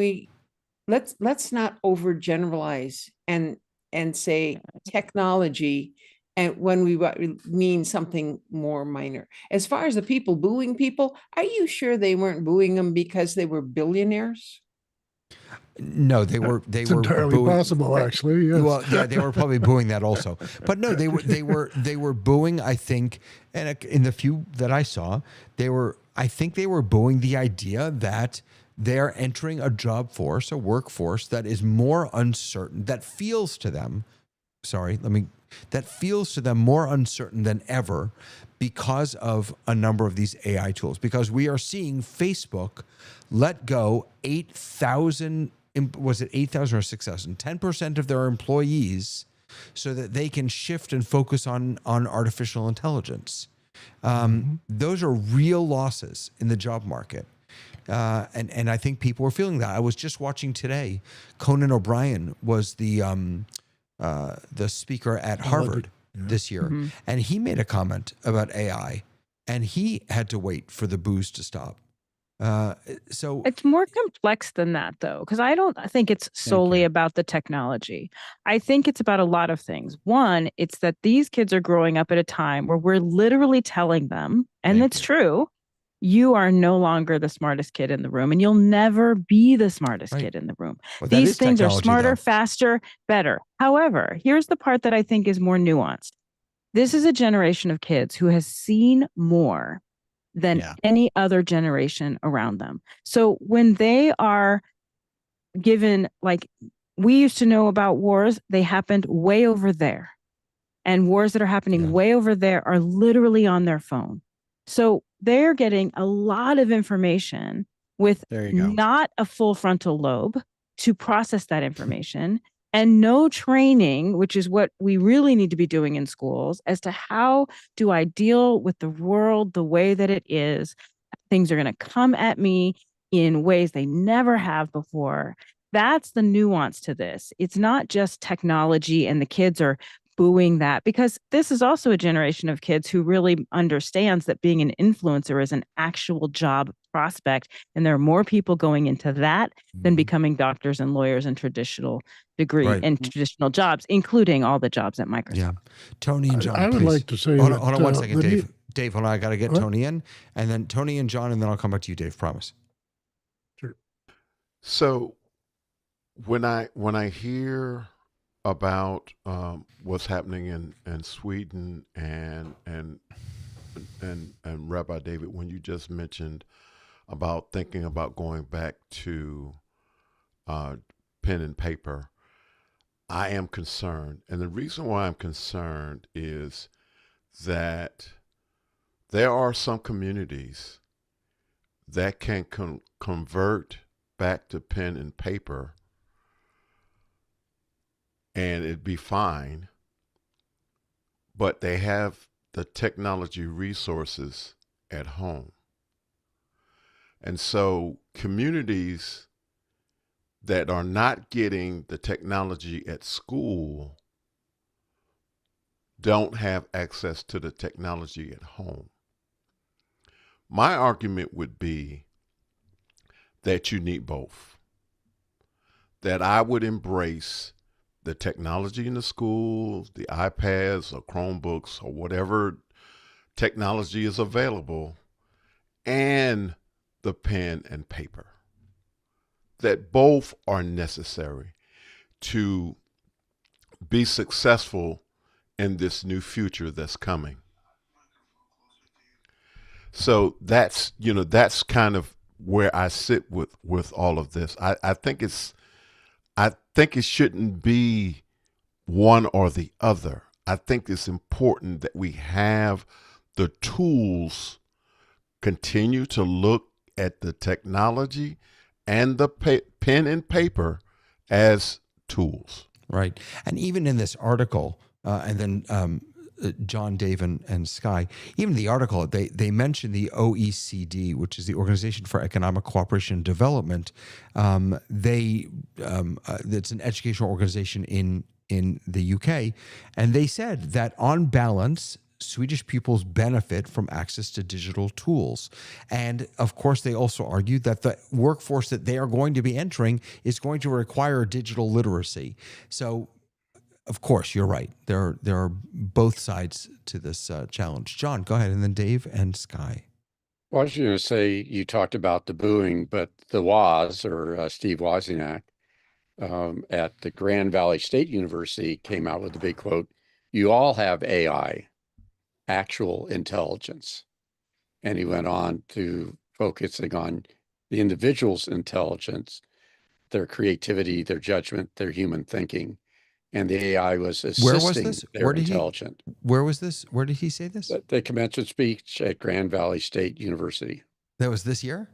Speaker 4: let's not overgeneralize and say technology, and when we mean something more minor. As far as the people booing people, are you sure they weren't booing them because they were billionaires?
Speaker 1: No, they were
Speaker 5: entirely
Speaker 1: booing,
Speaker 5: possible, actually. Yes.
Speaker 1: Well, yeah, they were probably booing that also. But no, they were booing, I think, and in the few that I saw, I think they were booing the idea that they're entering a job force, a workforce that is more uncertain, that feels to them more uncertain than ever because of a number of these AI tools. Because we are seeing Facebook let go 8,000, was it 8,000 or 6,000? 10% of their employees so that they can shift and focus on artificial intelligence. Those are real losses in the job market. And I think people were feeling that. I was just watching today, Conan O'Brien was the speaker at Harvard this year. Mm-hmm. And he made a comment about AI, and he had to wait for the boos to stop. So
Speaker 2: it's more complex than that, though, because I don't think it's solely about the technology. I think it's about a lot of things. One, it's that these kids are growing up at a time where we're literally telling them, and it's true, you are no longer the smartest kid in the room, and you'll never be the smartest kid in the room.
Speaker 1: Well,
Speaker 2: these things are smarter, faster, better. However, here's the part that I think is more nuanced. This is a generation of kids who has seen more than any other generation around them. So when they are given, like, we used to know about wars, they happened way over there. And wars that are happening way over there are literally on their phone. So they're getting a lot of information with not a full frontal lobe to process that information, and no training, which is what we really need to be doing in schools, as to how do I deal with the world the way that it is. Things are going to come at me in ways they never have before. That's the nuance to this. It's not just technology and the kids are booing that, because this is also a generation of kids who really understands that being an influencer is an actual job prospect. And there are more people going into that than becoming doctors and lawyers and traditional degree and traditional jobs, including all the jobs at Microsoft.
Speaker 1: Yeah. Tony and John,
Speaker 5: I would like to say,
Speaker 1: hold on 1 second, Dave. Dave, hold on. I got to get Tony in, and then Tony and John, and then I'll come back to you, Dave. Promise.
Speaker 5: Sure.
Speaker 3: So when I hear about what's happening in Sweden and Rabbi David, when you just mentioned about thinking about going back to pen and paper, I am concerned. And the reason why I'm concerned is that there are some communities that can convert back to pen and paper and it'd be fine, but they have the technology resources at home. And so communities that are not getting the technology at school don't have access to the technology at home. My argument would be that you need both. That I would embrace the technology in the schools, the iPads or Chromebooks or whatever technology is available, and the pen and paper. That both are necessary to be successful in this new future that's coming. So that's kind of where I sit with all of this. I think it shouldn't be one or the other. I think it's important that we have the tools, continue to look at the technology and the pen and paper as tools.
Speaker 1: Right. And even in this article, and then John, Dave, and Sky, even the article, they mention the OECD, which is the Organization for Economic Cooperation and Development. It's an educational organization in the UK, and they said that on balance, Swedish pupils benefit from access to digital tools. And of course, they also argued that the workforce that they are going to be entering is going to require digital literacy. So, of course, you're right. There are both sides to this challenge. John, go ahead, and then Dave and Sky.
Speaker 7: Well, I was going to say, you talked about the booing, but the Woz, or Steve Wozniak, at the Grand Valley State University came out with the big quote, "You all have AI, actual intelligence." And he went on to focusing on the individual's intelligence, their creativity, their judgment, their human thinking. And the AI was assisting
Speaker 1: Where was this?
Speaker 7: their intelligence.
Speaker 1: Where was this? Where did he say this?
Speaker 7: The commencement speech at Grand Valley State University.
Speaker 1: That was this year?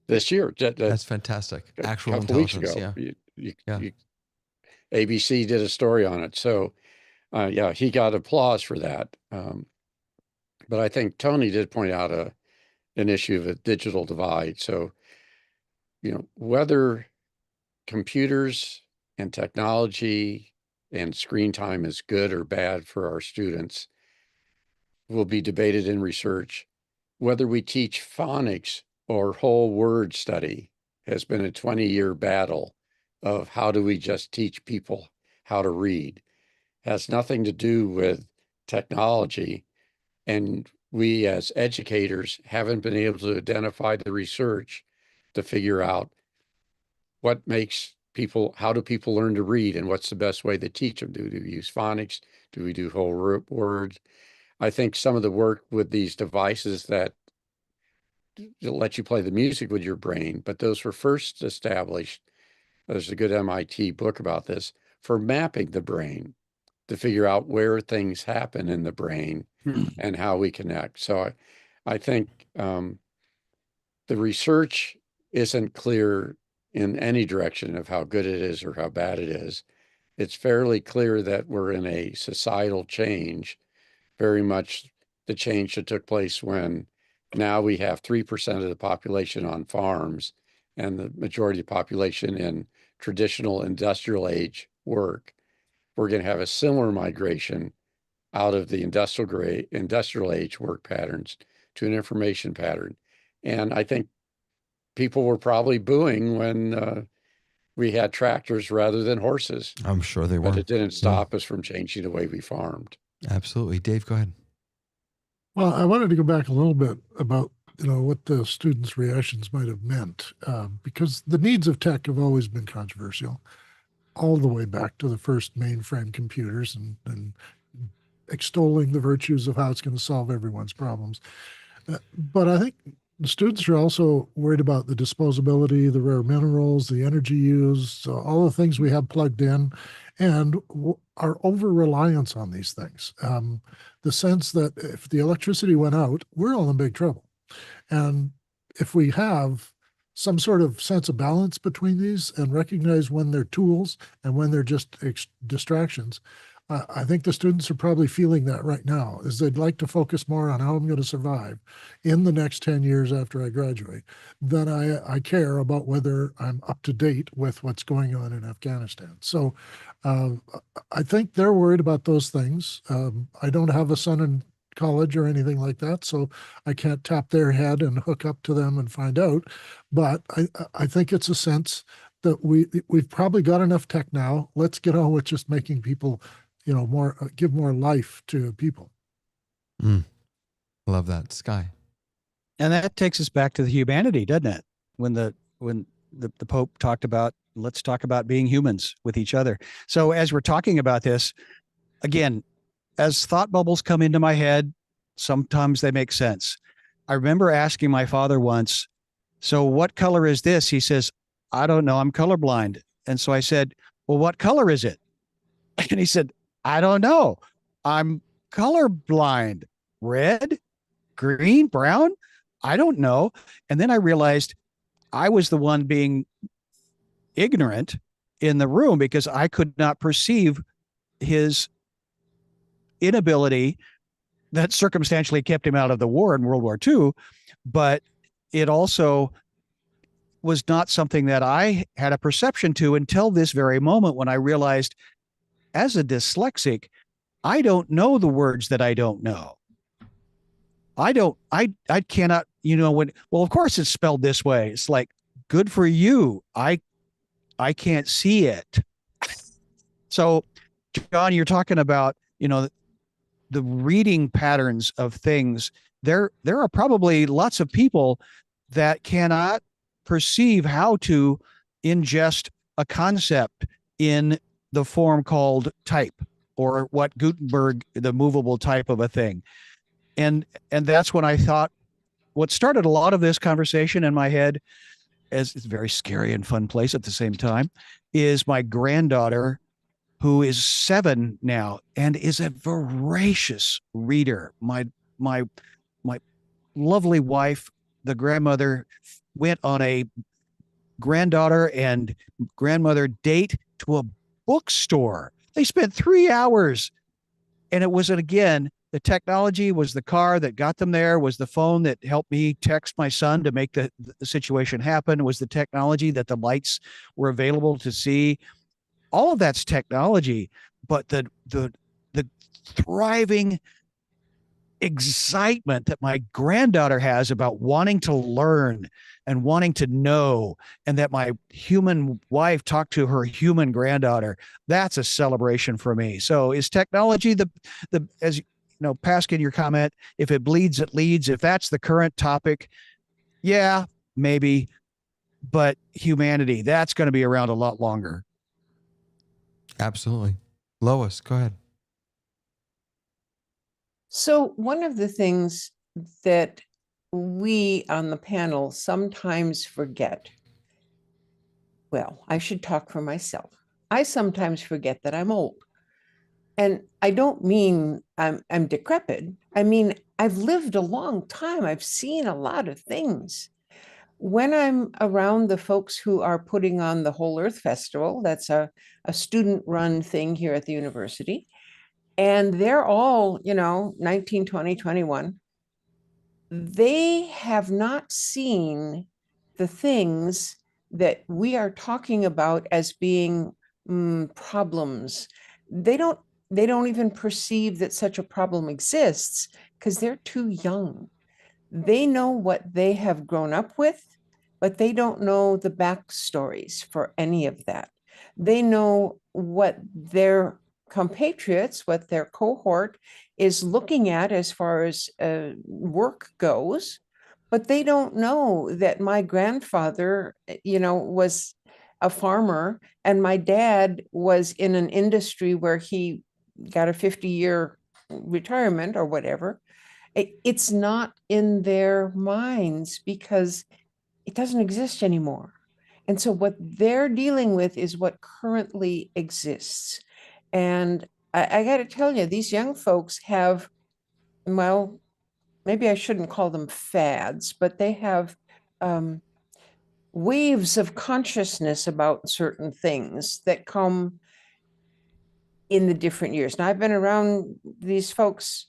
Speaker 7: This year.
Speaker 1: That's fantastic. Actual
Speaker 7: intelligence.
Speaker 1: Weeks ago.
Speaker 7: ABC did a story on it. So, he got applause for that. But I think Tony did point out an issue of a digital divide. So, whether computers and technology and screen time is good or bad for our students will be debated in research. Whether we teach phonics or whole word study has been a 20-year battle of how do we just teach people how to read. Has nothing to do with technology. And we as educators haven't been able to identify the research to figure out what makes people, how do people learn to read, and what's the best way to teach them? Do we use phonics? Do we do whole words? I think some of the work with these devices that let you play the music with your brain, but those were first established, there's a good MIT book about this, for mapping the brain to figure out where things happen in the brain and how we connect. So I think the research isn't clear in any direction of how good it is or how bad it is. It's fairly clear that we're in a societal change, very much the change that took place when now we have 3% of the population on farms and the majority of the population in traditional industrial age work. We're going to have a similar migration out of the industrial age work patterns to an information pattern. And I think people were probably booing when we had tractors rather than horses.
Speaker 1: I'm sure they were.
Speaker 7: But it didn't stop us from changing the way we farmed.
Speaker 1: Absolutely. Dave, go ahead.
Speaker 5: Well, I wanted to go back a little bit about what the students' reactions might have meant, because the needs of tech have always been controversial, all the way back to the first mainframe computers and extolling the virtues of how it's going to solve everyone's problems. But I think the students are also worried about the disposability, the rare minerals, the energy used, all the things we have plugged in, and our over reliance on these things. The sense that if the electricity went out, we're all in big trouble. And if we have some sort of sense of balance between these and recognize when they're tools and when they're just distractions, I think the students are probably feeling that right now, is they'd like to focus more on how I'm going to survive in the next 10 years after I graduate than I care about whether I'm up to date with what's going on in Afghanistan. So I think they're worried about those things. I don't have a son in college or anything like that, so I can't tap their head and hook up to them and find out. But I think it's a sense that we've probably got enough tech now. Let's get on with just making people, more, give more life to people.
Speaker 1: Love that, Sky.
Speaker 6: And that takes us back to the humanity, doesn't it? When the Pope talked about, let's talk about being humans with each other. So as we're talking about this, again, as thought bubbles come into my head, sometimes they make sense. I remember asking my father once, so what color is this? He says, I don't know, I'm colorblind. And so I said, well, what color is it? And he said, I don't know, I'm colorblind. Red, green, brown? I don't know. And then I realized I was the one being ignorant in the room because I could not perceive his inability that circumstantially kept him out of the war in World War II, but it also was not something that I had a perception to until this very moment when I realized, as a dyslexic, I don't know the words that I don't know. I cannot, well, of course it's spelled this way. It's like, good for you. I can't see it. So, John, you're talking about, the reading patterns of things. There are probably lots of people that cannot perceive how to ingest a concept in the form called type, or what Gutenberg, the movable type of a thing. And that's when I thought, what started a lot of this conversation in my head, as it's a very scary and fun place at the same time, is my granddaughter, who is 7 now and is a voracious reader. My lovely wife, the grandmother, went on a granddaughter and grandmother date to a bookstore. They spent 3 hours, and it wasn't, again, the technology was the car that got them there, was the phone that helped me text my son to make the situation happen, was the technology that the lights were available to see. All of that's technology, but the thriving excitement that my granddaughter has about wanting to learn and wanting to know, and that my human wife talked to her human granddaughter, that's a celebration for me. So is technology the as Paskin, your comment, if it bleeds, it leads. If that's the current topic, yeah, maybe, but humanity, that's going to be around a lot longer.
Speaker 1: Absolutely. Lois, go ahead.
Speaker 4: So one of the things that we on the panel sometimes forget, well, I should talk for myself. I sometimes forget that I'm old. And I don't mean I'm decrepit. I mean, I've lived a long time. I've seen a lot of things. When I'm around the folks who are putting on the Whole Earth Festival, that's a student-run thing here at the university, and they're all, 19, 20, 21, they have not seen the things that we are talking about as being problems. They don't even perceive that such a problem exists because they're too young. They know what they have grown up with, but they don't know the backstories for any of that. They know what their compatriots, what their cohort is looking at as far as work goes, But they don't know that my grandfather, was a farmer, and my dad was in an industry where he got a 50-year retirement or whatever. It's not in their minds because it doesn't exist anymore. And so what they're dealing with is what currently exists. And I got to tell you, these young folks have, well, maybe I shouldn't call them fads, but they have waves of consciousness about certain things that come in the different years. Now, I've been around these folks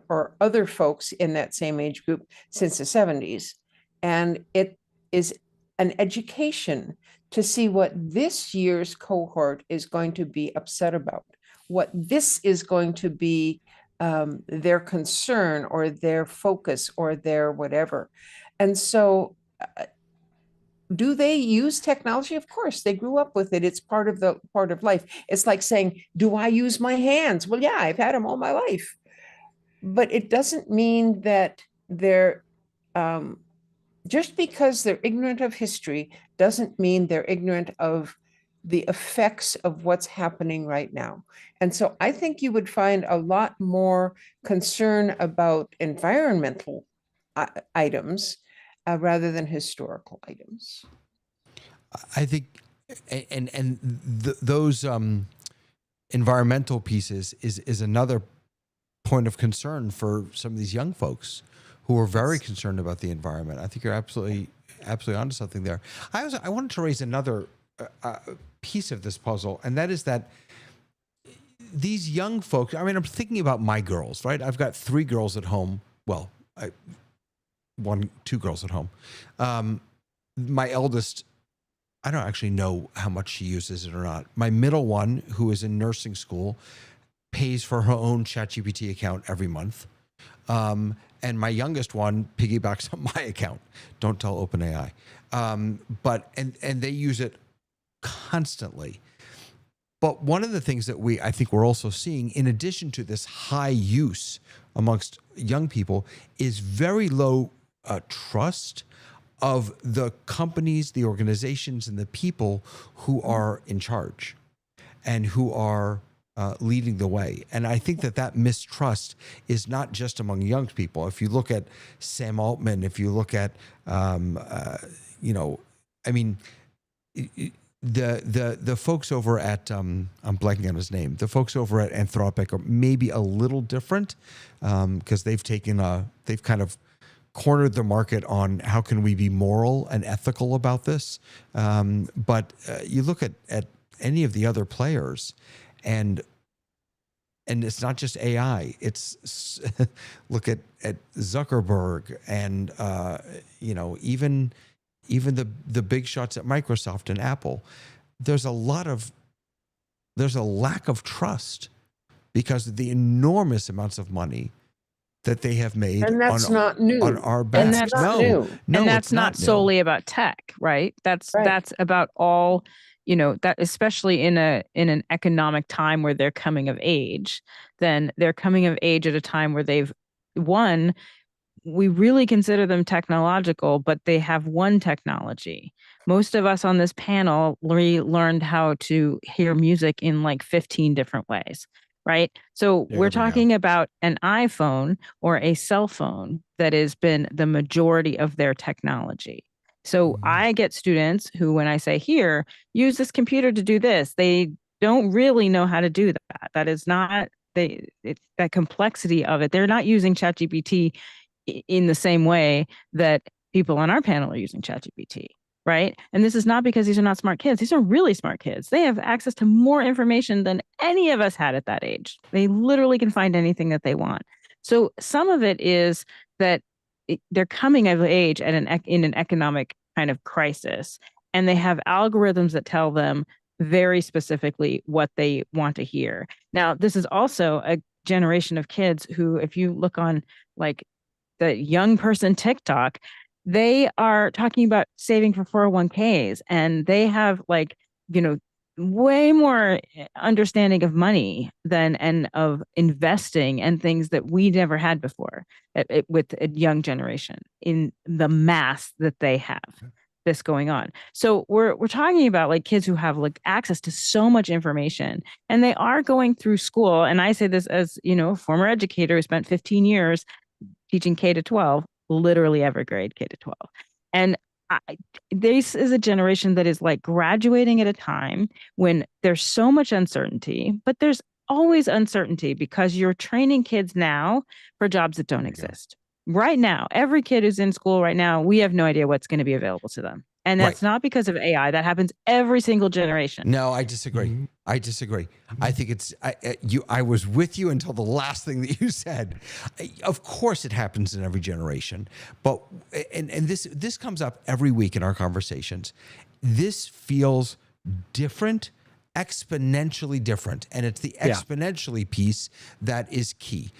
Speaker 4: or other folks in that same age group since the 70s, and it is an education to see what this year's cohort is going to be upset about, what this is going to be their concern or their focus or their whatever. And so do they use technology? Of course, they grew up with it. It's part of life. It's like saying, do I use my hands? Well, yeah, I've had them all my life. But it doesn't mean that they're just because they're ignorant of history doesn't mean they're ignorant of the effects of what's happening right now. And so I think you would find a lot more concern about environmental items rather than historical items.
Speaker 1: I think, those environmental pieces is another point of concern for some of these young folks who are very concerned about the environment. I think you're absolutely onto something there. I wanted to raise another piece of this puzzle, and that is that these young folks, I mean, I'm thinking about my girls, right? I've got 3 girls at home. Well, 2 girls at home. My eldest, I don't actually know how much she uses it or not. My middle one, who is in nursing school, pays for her own ChatGPT account every month. And my youngest one piggybacks on my account. Don't tell OpenAI. But they use it constantly. But one of the things that I think we're also seeing, in addition to this high use amongst young people, is very low trust of the companies, the organizations, and the people who are in charge and who are leading the way. And I think that mistrust is not just among young people. If you look at Sam Altman, if you look at, the folks over at, I'm blanking on his name, the folks over at Anthropic are maybe a little different because they've kind of cornered the market on how can we be moral and ethical about this. But you look at any of the other players, and it's not just AI. It's look at Zuckerberg and even the big shots at Microsoft and Apple. There's a lack of trust because of the enormous amounts of money that they have made,
Speaker 4: and that's not new
Speaker 1: on our backs.
Speaker 4: And that's not new.
Speaker 1: No,
Speaker 2: and that's
Speaker 1: it's
Speaker 2: not solely about tech, right? That's about all, that especially in an economic time where they're coming of age, then they're coming of age at a time where we really consider them technological, but they have one technology. Most of us on this panel learned how to hear music in like 15 different ways, right? So we're talking about an iPhone or a cell phone that has been the majority of their technology. So I get students who, when I say, here, use this computer to do this, they don't really know how to do that. That is not, that complexity of it. They're not using ChatGPT in the same way that people on our panel are using ChatGPT, right? And this is not because these are not smart kids. These are really smart kids. They have access to more information than any of us had at that age. They literally can find anything that they want. So some of it is that they're coming of age in an economic kind of crisis, and they have algorithms that tell them very specifically what they want to hear. Now, this is also a generation of kids who, if you look on like the young person TikTok, they are talking about saving for 401ks, and they have way more understanding of money and of investing and things that we never had before with a young generation in the mass that they have this going on. So we're talking about like kids who have like access to so much information, and they are going through school. And I say this as, you know, a former educator who spent 15 years teaching K to 12, literally every grade K to 12. And this is a generation that is like graduating at a time when there's so much uncertainty, but there's always uncertainty because you're training kids now for jobs that don't exist. Right now, every kid who's in school right now, we have no idea what's going to be available to them. And that's not because of AI. That happens every single generation.
Speaker 1: No, I disagree. Mm-hmm. I disagree. I think it's I was with you until the last thing that you said. Of course, it happens in every generation, but and this comes up every week in our conversations. This feels different, exponentially different, and it's the exponentially piece that is key.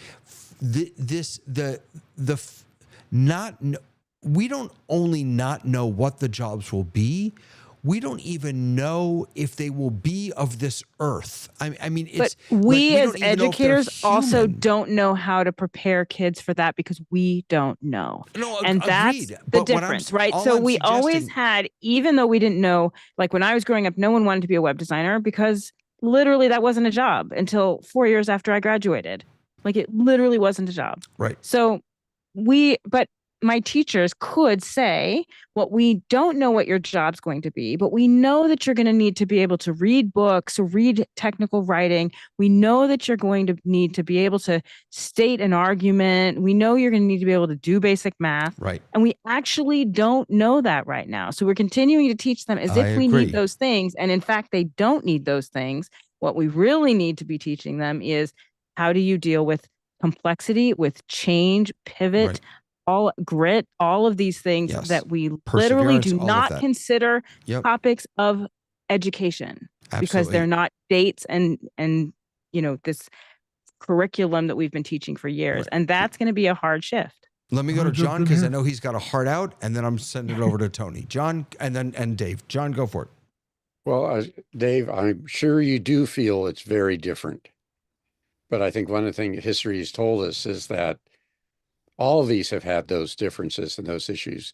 Speaker 1: We don't only not know what the jobs will be, we don't even know if they will be of this earth. I mean, it's
Speaker 2: but we as educators also don't know how to prepare kids for that because we don't know.
Speaker 1: No,
Speaker 2: and that's the difference, right? So we always had, even though we didn't know, like when I was growing up, no one wanted to be a web designer because literally that wasn't a job until 4 years after I graduated. Like it literally wasn't a job.
Speaker 1: Right.
Speaker 2: So but my teachers could say, well, we don't know what your job's going to be, but we know that you're going to need to be able to read books, read technical writing. We know that you're going to need to be able to state an argument. We know you're going to need to be able to do basic math.
Speaker 1: Right.
Speaker 2: And we actually don't know that right now. So we're continuing to teach them as if we need those things. And in fact, they don't need those things. What we really need to be teaching them is, how do you deal with complexity, with change, pivot, all grit, all of these things that we literally do not consider topics of education. Absolutely. Because they're not dates and you know, this curriculum that we've been teaching for years. Right. And that's going to be a hard shift.
Speaker 1: Let me go to John because I know he's got a heart out, and then I'm sending it over to Tony. John, and Dave. John, go for it.
Speaker 7: Well, Dave, I'm sure you do feel it's very different. But I think one of the things history has told us is that all of these have had those differences and those issues.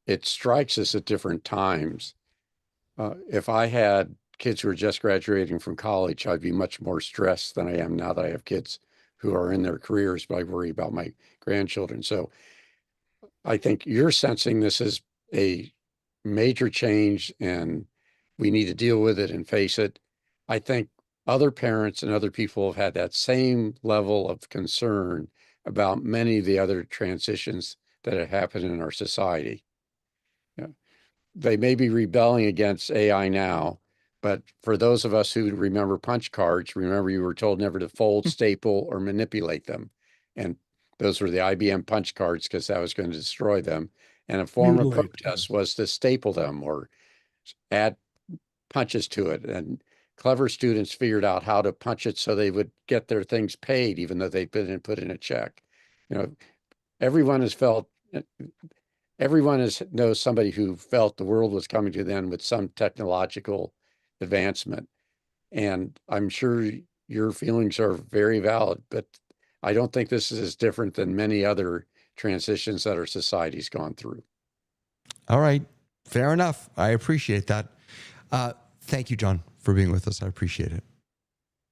Speaker 7: It strikes us at different times. If I had kids who are just graduating from college, I'd be much more stressed than I am now that I have kids who are in their careers, but I worry about my grandchildren. So I think you're sensing this as a major change and we need to deal with it and face it. I think other parents and other people have had that same level of concern about many of the other transitions that have happened in our society. They may be rebelling against AI now, but for those of us who remember punch cards, remember you were told never to fold, staple, or manipulate them. And those were the IBM punch cards because that was going to destroy them. And a form of protest was to staple them or add punches to it. And clever students figured out how to punch it so they would get their things paid, even though they'd been put in a check. You know, everyone knows somebody who felt the world was coming to them with some technological advancement. And I'm sure your feelings are very valid, but I don't think this is as different than many other transitions that our society's gone through.
Speaker 1: All right. Fair enough. I appreciate that. Thank you, John, for being with us. I appreciate it.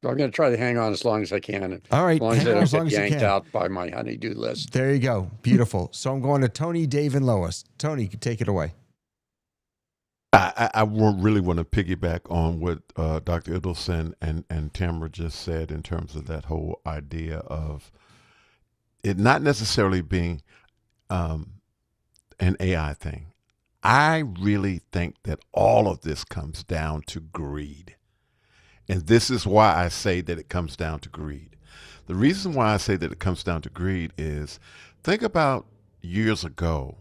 Speaker 7: I'm going to try to hang on as long as I can.
Speaker 1: All right.
Speaker 7: As long as I don't get yanked out by my honey-do list.
Speaker 1: There you go. Beautiful. So I'm going to Tony, Dave, and Lois. Tony, take it away.
Speaker 3: I really want to piggyback on what Dr. Idelson and Tamara just said in terms of that whole idea of it not necessarily being an AI thing. I really think that all of this comes down to greed. And this is why I say that it comes down to greed. The reason why I say that it comes down to greed is, think about years ago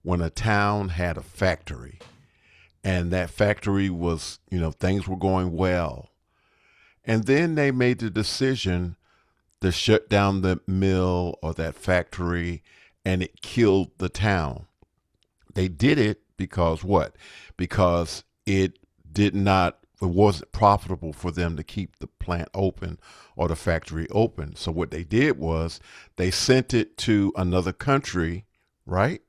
Speaker 3: when a town had a factory and that factory was, things were going well. And then they made the decision to shut down the mill or that factory, and it killed the town. They did it because what? Because it did not wasn't profitable for them to keep the plant open or the factory open. So what they did was they sent it to another country, right?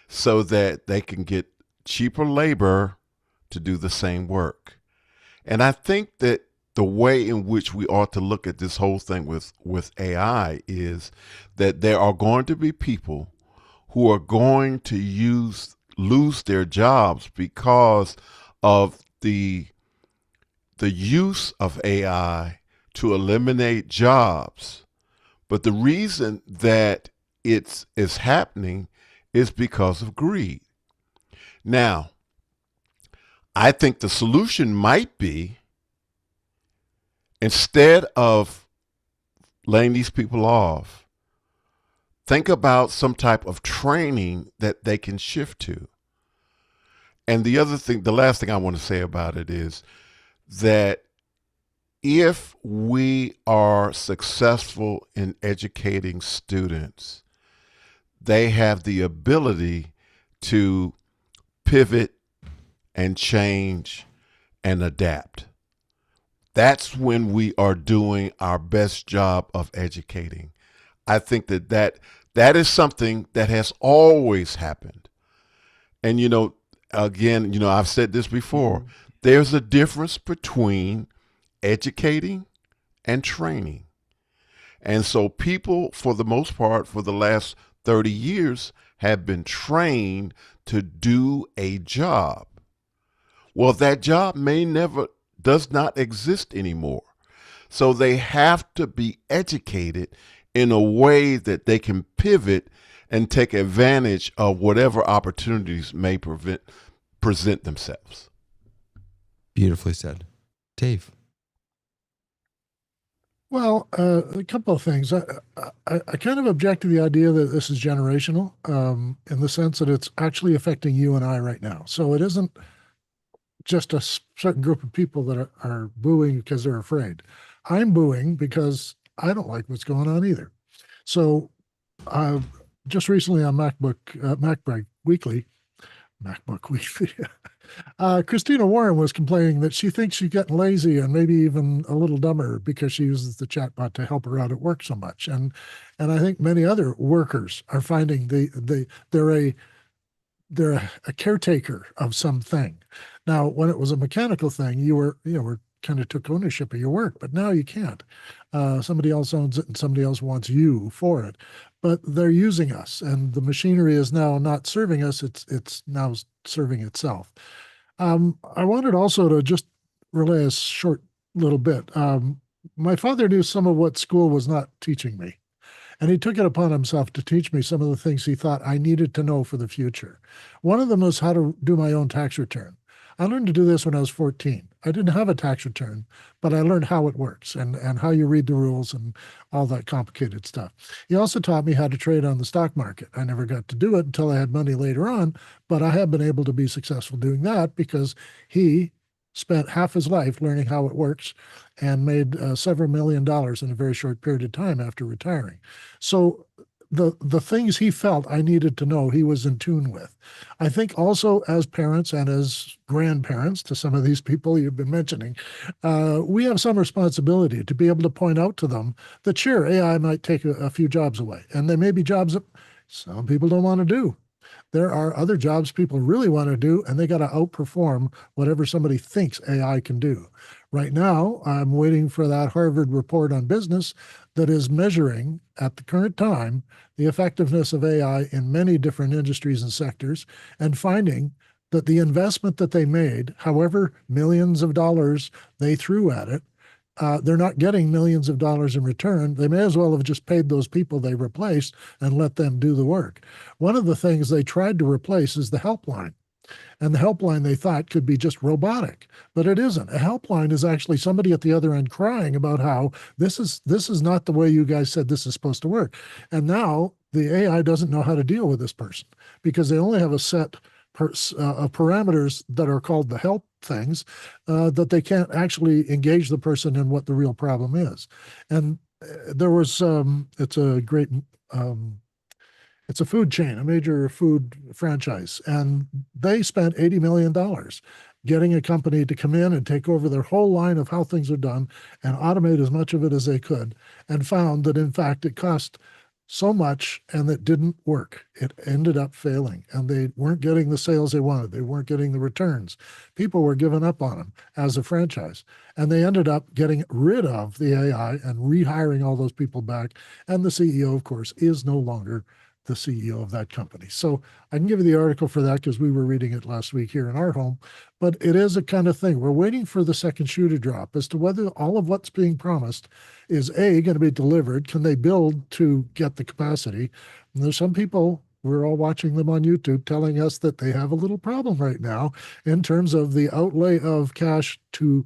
Speaker 3: So that they can get cheaper labor to do the same work. And I think that the way in which we ought to look at this whole thing with AI is that there are going to be people who are going to lose their jobs because of the use of AI to eliminate jobs. But the reason that it's happening is because of greed. Now, I think the solution might be, instead of laying these people off, think about some type of training that they can shift to. And the last thing I want to say about it is that if we are successful in educating students, they have the ability to pivot and change and adapt. That's when we are doing our best job of educating. I think that is something that has always happened. And, again, I've said this before, there's a difference between educating and training. And so people, for the most part, for the last 30 years, have been trained to do a job. Well, that job does not exist anymore. So they have to be educated in a way that they can pivot and take advantage of whatever opportunities may present themselves.
Speaker 1: Beautifully said. Dave.
Speaker 5: Well, a couple of things. I kind of object to the idea that this is generational, in the sense that it's actually affecting you and I right now. So it isn't just a certain group of people that are booing because they're afraid. I'm booing because I don't like what's going on either. So just recently on MacBreak Weekly, Christina Warren was complaining that she thinks she's getting lazy and maybe even a little dumber because she uses the chatbot to help her out at work so much. And I think many other workers are finding they're a caretaker of something. Now, when it was a mechanical thing, you were kind of took ownership of your work, but now you can't. Somebody else owns it and somebody else wants you for it. But they're using us, and the machinery is now not serving us, it's now serving itself. I wanted also to just relay a short little bit. My father knew some of what school was not teaching me. And he took it upon himself to teach me some of the things he thought I needed to know for the future. One of them was how to do my own tax return. I learned to do this when I was 14. I didn't have a tax return, but I learned how it works and how you read the rules and all that complicated stuff. He also taught me how to trade on the stock market. I never got to do it until I had money later on, but I have been able to be successful doing that because he spent half his life learning how it works and made several $1 million in a very short period of time after retiring. So the things he felt I needed to know, he was in tune with. I think also as parents and as grandparents to some of these people you've been mentioning, we have some responsibility to be able to point out to them that sure, AI might take a few jobs away, and there may be jobs that some people don't want to do. There are other jobs people really want to do, and they got to outperform whatever somebody thinks AI can do. Right now, I'm waiting for that Harvard report on business that is measuring at the current time the effectiveness of AI in many different industries and sectors, and finding that the investment that they made, however millions of dollars they threw at it, they're not getting millions of dollars in return. They may as well have just paid those people they replaced and let them do the work. One of the things they tried to replace is the helpline. And the helpline they thought could be just robotic, but it isn't. A helpline is actually somebody at the other end crying about how this is not the way you guys said this is supposed to work. And now the AI doesn't know how to deal with this person because they only have a set of parameters that are called the help things, that they can't actually engage the person in what the real problem is. And there was, it's a great It's a food chain, a major food franchise, and they spent $80 million getting a company to come in and take over their whole line of how things are done and automate as much of it as they could, and found that in fact it cost so much and that didn't work. It ended up failing, and they weren't getting the sales they wanted. They weren't getting the returns. People were giving up on them as a franchise, and they ended up getting rid of the AI and rehiring all those people back. And the CEO, of course, is no longer the CEO of that company. So I can give you the article for that because we were reading it last week here in our home. But it is a kind of thing. We're waiting for the second shoe to drop as to whether all of what's being promised is A, going to be delivered. Can they build to get the capacity? And there's some people, we're all watching them on YouTube, telling us that they have a little problem right now in terms of the outlay of cash to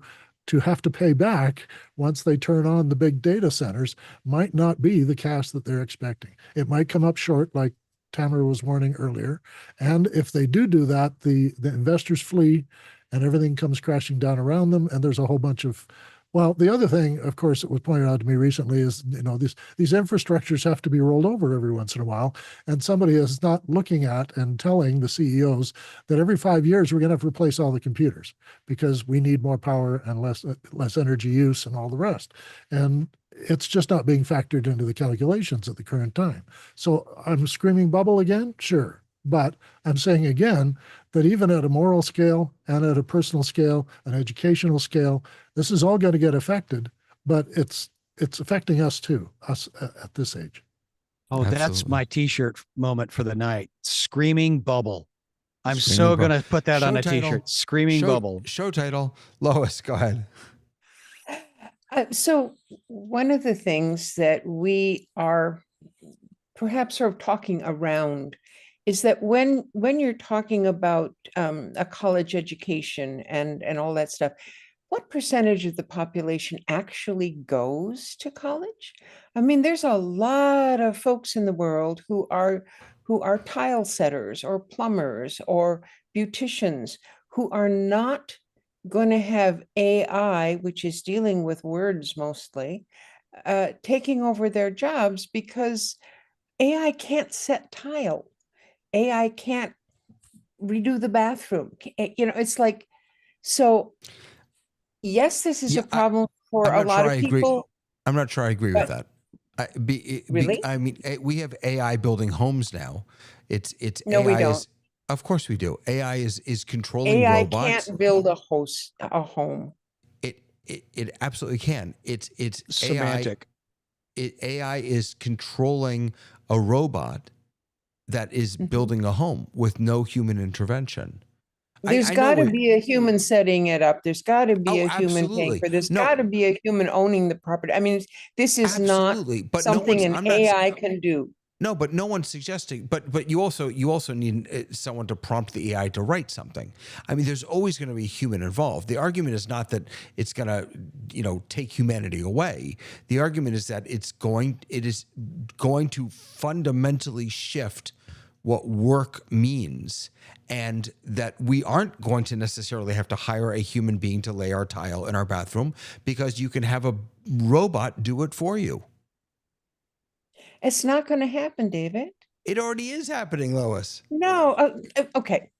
Speaker 5: have to pay back once they turn on the big data centers might not be the cash that they're expecting. It might come up short, like Tamara was warning earlier. And if they do that, the investors flee and everything comes crashing down around them. And there's a whole bunch of, well, the other thing, of course, that was pointed out to me recently is, these infrastructures have to be rolled over every once in a while. And somebody is not looking at and telling the CEOs that every 5 years we're going to have to replace all the computers because we need more power and less energy use and all the rest. And it's just not being factored into the calculations at the current time. So I'm screaming bubble again? Sure. But I'm saying again that even at a moral scale and at a personal scale, an educational scale, this is all going to get affected, but it's affecting us too, us at this age.
Speaker 6: Oh,
Speaker 1: Absolutely.
Speaker 6: That's my t-shirt moment for the night. Screaming bubble. I'm
Speaker 1: Screaming
Speaker 6: so
Speaker 1: bubble.
Speaker 6: going to put that
Speaker 1: Show
Speaker 6: on a
Speaker 1: title.
Speaker 6: t-shirt. Screaming bubble.
Speaker 1: Show title. Lois, go ahead.
Speaker 4: So one of the things that we are perhaps sort of talking around is that when you're talking about a college education and all that stuff, what percentage of the population actually goes to college? I mean, there's a lot of folks in the world who are tile setters or plumbers or beauticians who are not going to have AI, which is dealing with words mostly, taking over their jobs because AI can't set tile. AI can't redo the bathroom. It's like, so yes, this is a problem for a lot of people.
Speaker 1: I'm not sure I agree with that.
Speaker 4: Really?
Speaker 1: I mean, we have AI building homes now. It's
Speaker 4: No,
Speaker 1: AI
Speaker 4: we don't.
Speaker 1: Of course we do. AI is controlling
Speaker 4: AI
Speaker 1: robots.
Speaker 4: can't build a home.
Speaker 1: It absolutely can. It's
Speaker 6: Semantic.
Speaker 1: AI is controlling a robot that is building a home with no human intervention.
Speaker 4: There's got to be a human setting it up. There's got to be a human paying for this. There's got to be a human owning the property. I mean, this is not something an AI can do.
Speaker 1: No, but no one's suggesting. But you also need someone to prompt the AI to write something. I mean, there's always going to be a human involved. The argument is not that it's going to take humanity away. The argument is that it is going to fundamentally shift what work means, and that we aren't going to necessarily have to hire a human being to lay our tile in our bathroom because you can have a robot do it for you.
Speaker 4: It's not going to happen, David.
Speaker 1: It already is happening, Lois.
Speaker 4: No. Okay.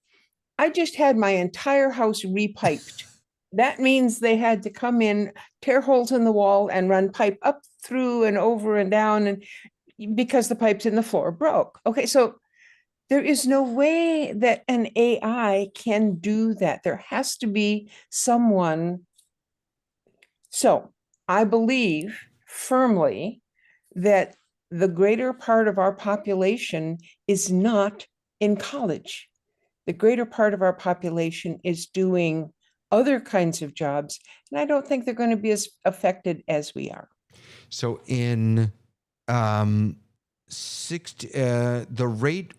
Speaker 4: I just had my entire house repiped. That means they had to come in, tear holes in the wall and run pipe up through and over and down, and because the pipes in the floor broke. Okay. So there is no way that an AI can do that. There has to be someone. So I believe firmly that the greater part of our population is not in college. The greater part of our population is doing other kinds of jobs. And I don't think they're going to be as affected as we are.
Speaker 1: So in the rate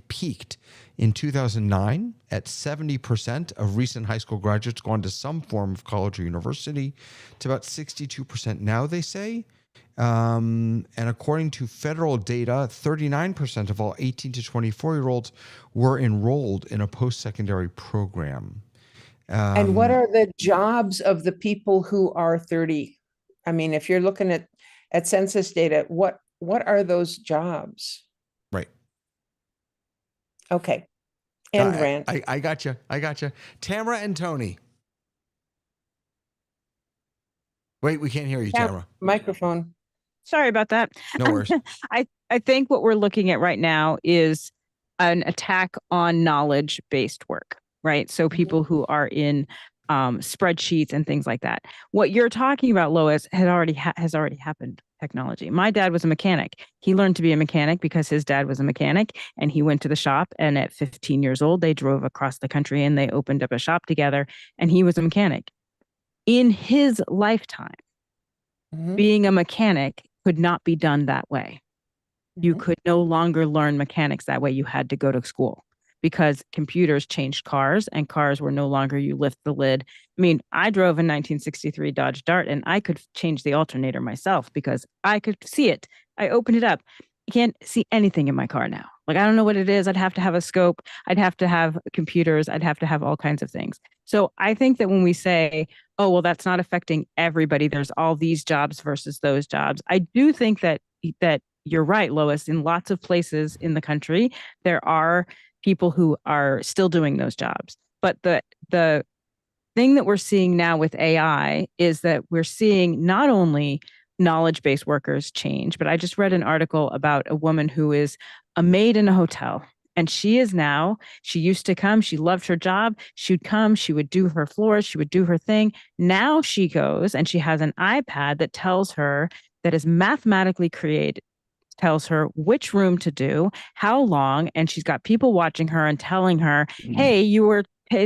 Speaker 1: peaked in 2009 at 70% of recent high school graduates gone to some form of college or university, to about 62% now, they say. And according to federal data, 39% of all 18 to 24-year-olds were enrolled in a post-secondary program.
Speaker 4: And what are the jobs of the people who are 30? I mean, if you're looking at census data, what are those jobs? Okay. End rant.
Speaker 1: I got you. I got you. Tamara and Tony. Wait, we can't hear you, Tamara.
Speaker 4: Microphone.
Speaker 2: Sorry about that.
Speaker 1: No worries.
Speaker 2: I think what we're looking at right now is an attack on knowledge-based work, right? So people who are in spreadsheets and things like that. What you're talking about, Lois, has already happened. Technology. My dad was a mechanic. He learned to be a mechanic because his dad was a mechanic, and he went to the shop. And at 15 years old, they drove across the country and they opened up a shop together. And he was a mechanic. In his lifetime, being a mechanic could not be done that way. You could no longer learn mechanics that way. You had to go to school because computers changed cars, and cars were no longer you lift the lid. I mean, I drove a 1963 Dodge Dart, and I could change the alternator myself because I could see it. I opened it up. You can't see anything in my car now. Like, I don't know what it is. I'd have to have a scope. I'd have to have computers. I'd have to have all kinds of things. So I think that when we say, oh, well, that's not affecting everybody, there's all these jobs versus those jobs, I do think that you're right, Lois. In lots of places in the country, there are people who are still doing those jobs. But the thing that we're seeing now with AI is that we're seeing not only knowledge-based workers change, but I just read an article about a woman who is a maid in a hotel. And she used to come, she loved her job. She would come, she would do her floors, she would do her thing. Now she goes and she has an iPad that tells her, that is mathematically created, tells her which room to do, how long, and she's got people watching her and telling her, hey,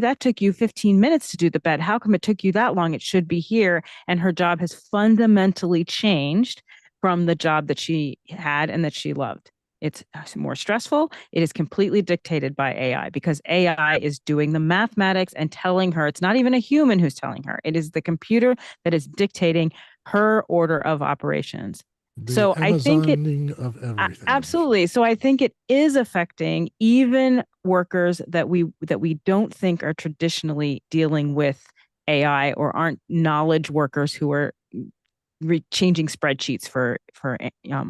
Speaker 2: that took you 15 minutes to do the bed. How come it took you that long? It should be here. And her job has fundamentally changed from the job that she had and that she loved. It's more stressful. It is completely dictated by AI because AI is doing the mathematics and telling her. It's not even a human who's telling her. It is the computer that is dictating her order of operations.
Speaker 5: So I think of everything.
Speaker 2: Absolutely. So I think it is affecting even workers that we don't think are traditionally dealing with AI or aren't knowledge workers who are changing spreadsheets for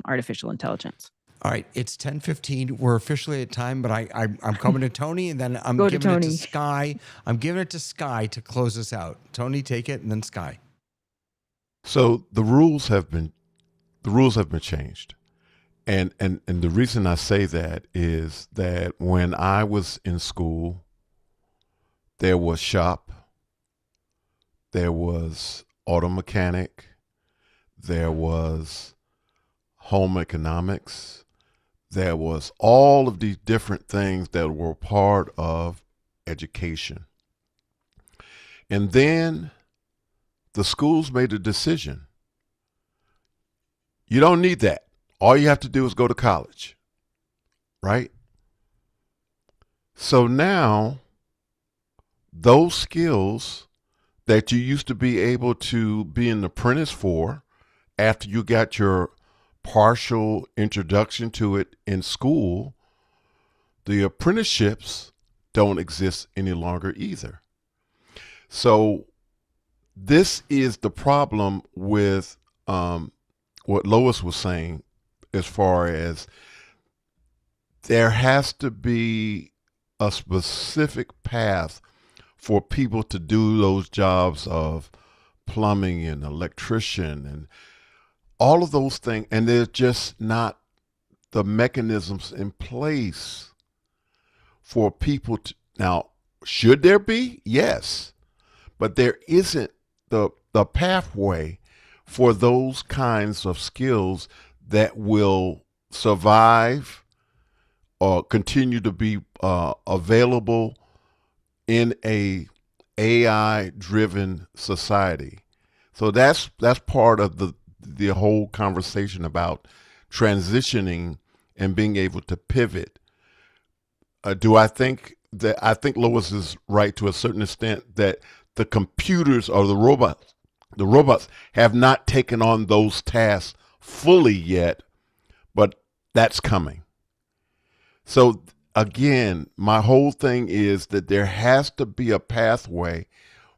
Speaker 2: artificial intelligence.
Speaker 1: All right, it's 10:15. We're officially at time, but I'm coming to Tony, and then I'm giving it to Sky. I'm giving it to Sky to close us out. Tony, take it, and then Sky.
Speaker 3: So the rules have been changed. And the reason I say that is that when I was in school, there was shop, there was auto mechanic, there was home economics, there was all of these different things that were part of education. And then the schools made a decision. You don't need that. All you have to do is go to college, right? So now those skills that you used to be able to be an apprentice for after you got your partial introduction to it in school, the apprenticeships don't exist any longer either. So this is the problem with what Lois was saying, as far as there has to be a specific path for people to do those jobs of plumbing and electrician and all of those things, and there's just not the mechanisms in place for people to. Now, should there be? Yes, but there isn't the pathway for those kinds of skills that will survive or continue to be available in a AI-driven society. So that's part of the whole conversation about transitioning and being able to pivot. Do I think Lois is right to a certain extent that the computers or the robots have not taken on those tasks fully yet, but that's coming. So again, my whole thing is that there has to be a pathway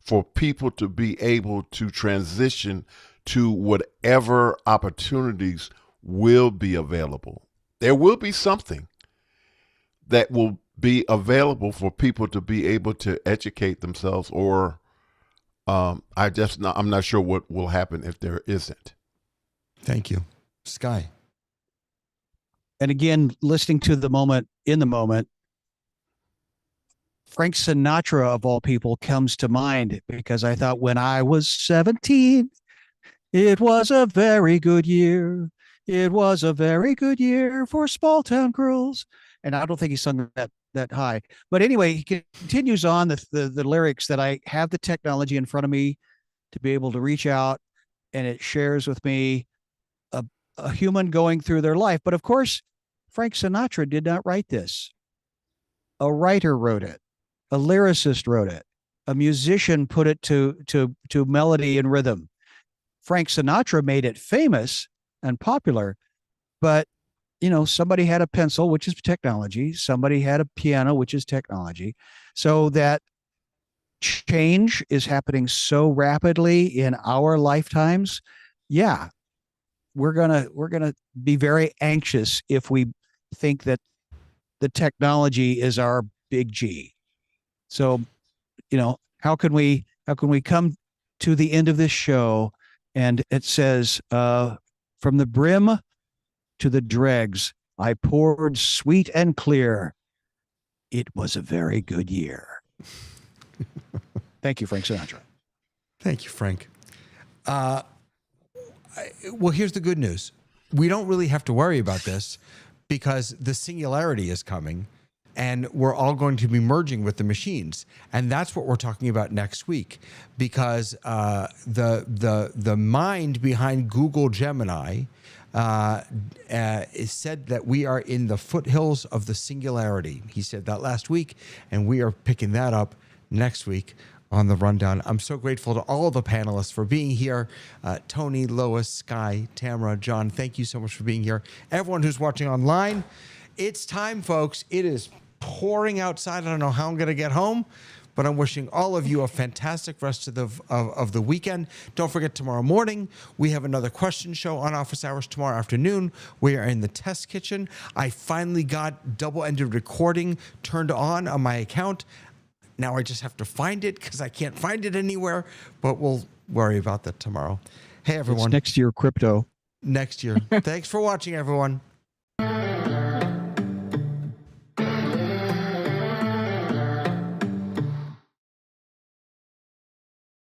Speaker 3: for people to be able to transition to whatever opportunities will be available. There will be something that will be available for people to be able to educate themselves, or I'm not sure what will happen if there isn't.
Speaker 1: Thank you. Sky.
Speaker 6: And again, listening to the moment, Frank Sinatra, of all people, comes to mind, because I thought when I was 17, it was a very good year. It was a very good year for small town girls. And I don't think he sung that high. But anyway, he continues on the lyrics that I have the technology in front of me to be able to reach out, and it shares with me a human going through their life. But of course, Frank Sinatra did not write this. A writer wrote it. A lyricist wrote it. A musician put it to melody and rhythm. Frank Sinatra made it famous and popular, but somebody had a pencil, which is technology. Somebody had a piano, which is technology. So that change is happening so rapidly in our lifetimes. Yeah, we're gonna be very anxious if we think that the technology is our big G. So, how can we come to the end of this show? And it says, from the brim to the dregs, I poured sweet and clear. It was a very good year. Thank you, Frank Sinatra.
Speaker 1: Thank you, Frank. Well, here's the good news. We don't really have to worry about this, because the singularity is coming, and we're all going to be merging with the machines. And that's what we're talking about next week, because the mind behind Google Gemini is said that we are in the foothills of the singularity. He said that last week, and we are picking that up next week on the rundown. I'm so grateful to all the panelists for being here. Tony, Lois, Sky, Tamara, John, thank you so much for being here. Everyone who's watching online, it's time, folks. It is pouring outside. I don't know how I'm going to get home, but I'm wishing all of you a fantastic rest of the weekend. Don't forget, tomorrow morning, we have another question show on office hours. Tomorrow afternoon, we are in the test kitchen. I finally got double-ended recording turned on my account. Now I just have to find it, because I can't find it anywhere, but we'll worry about that tomorrow. Hey, everyone.
Speaker 6: It's next year, crypto.
Speaker 1: Next year. Thanks for watching, everyone.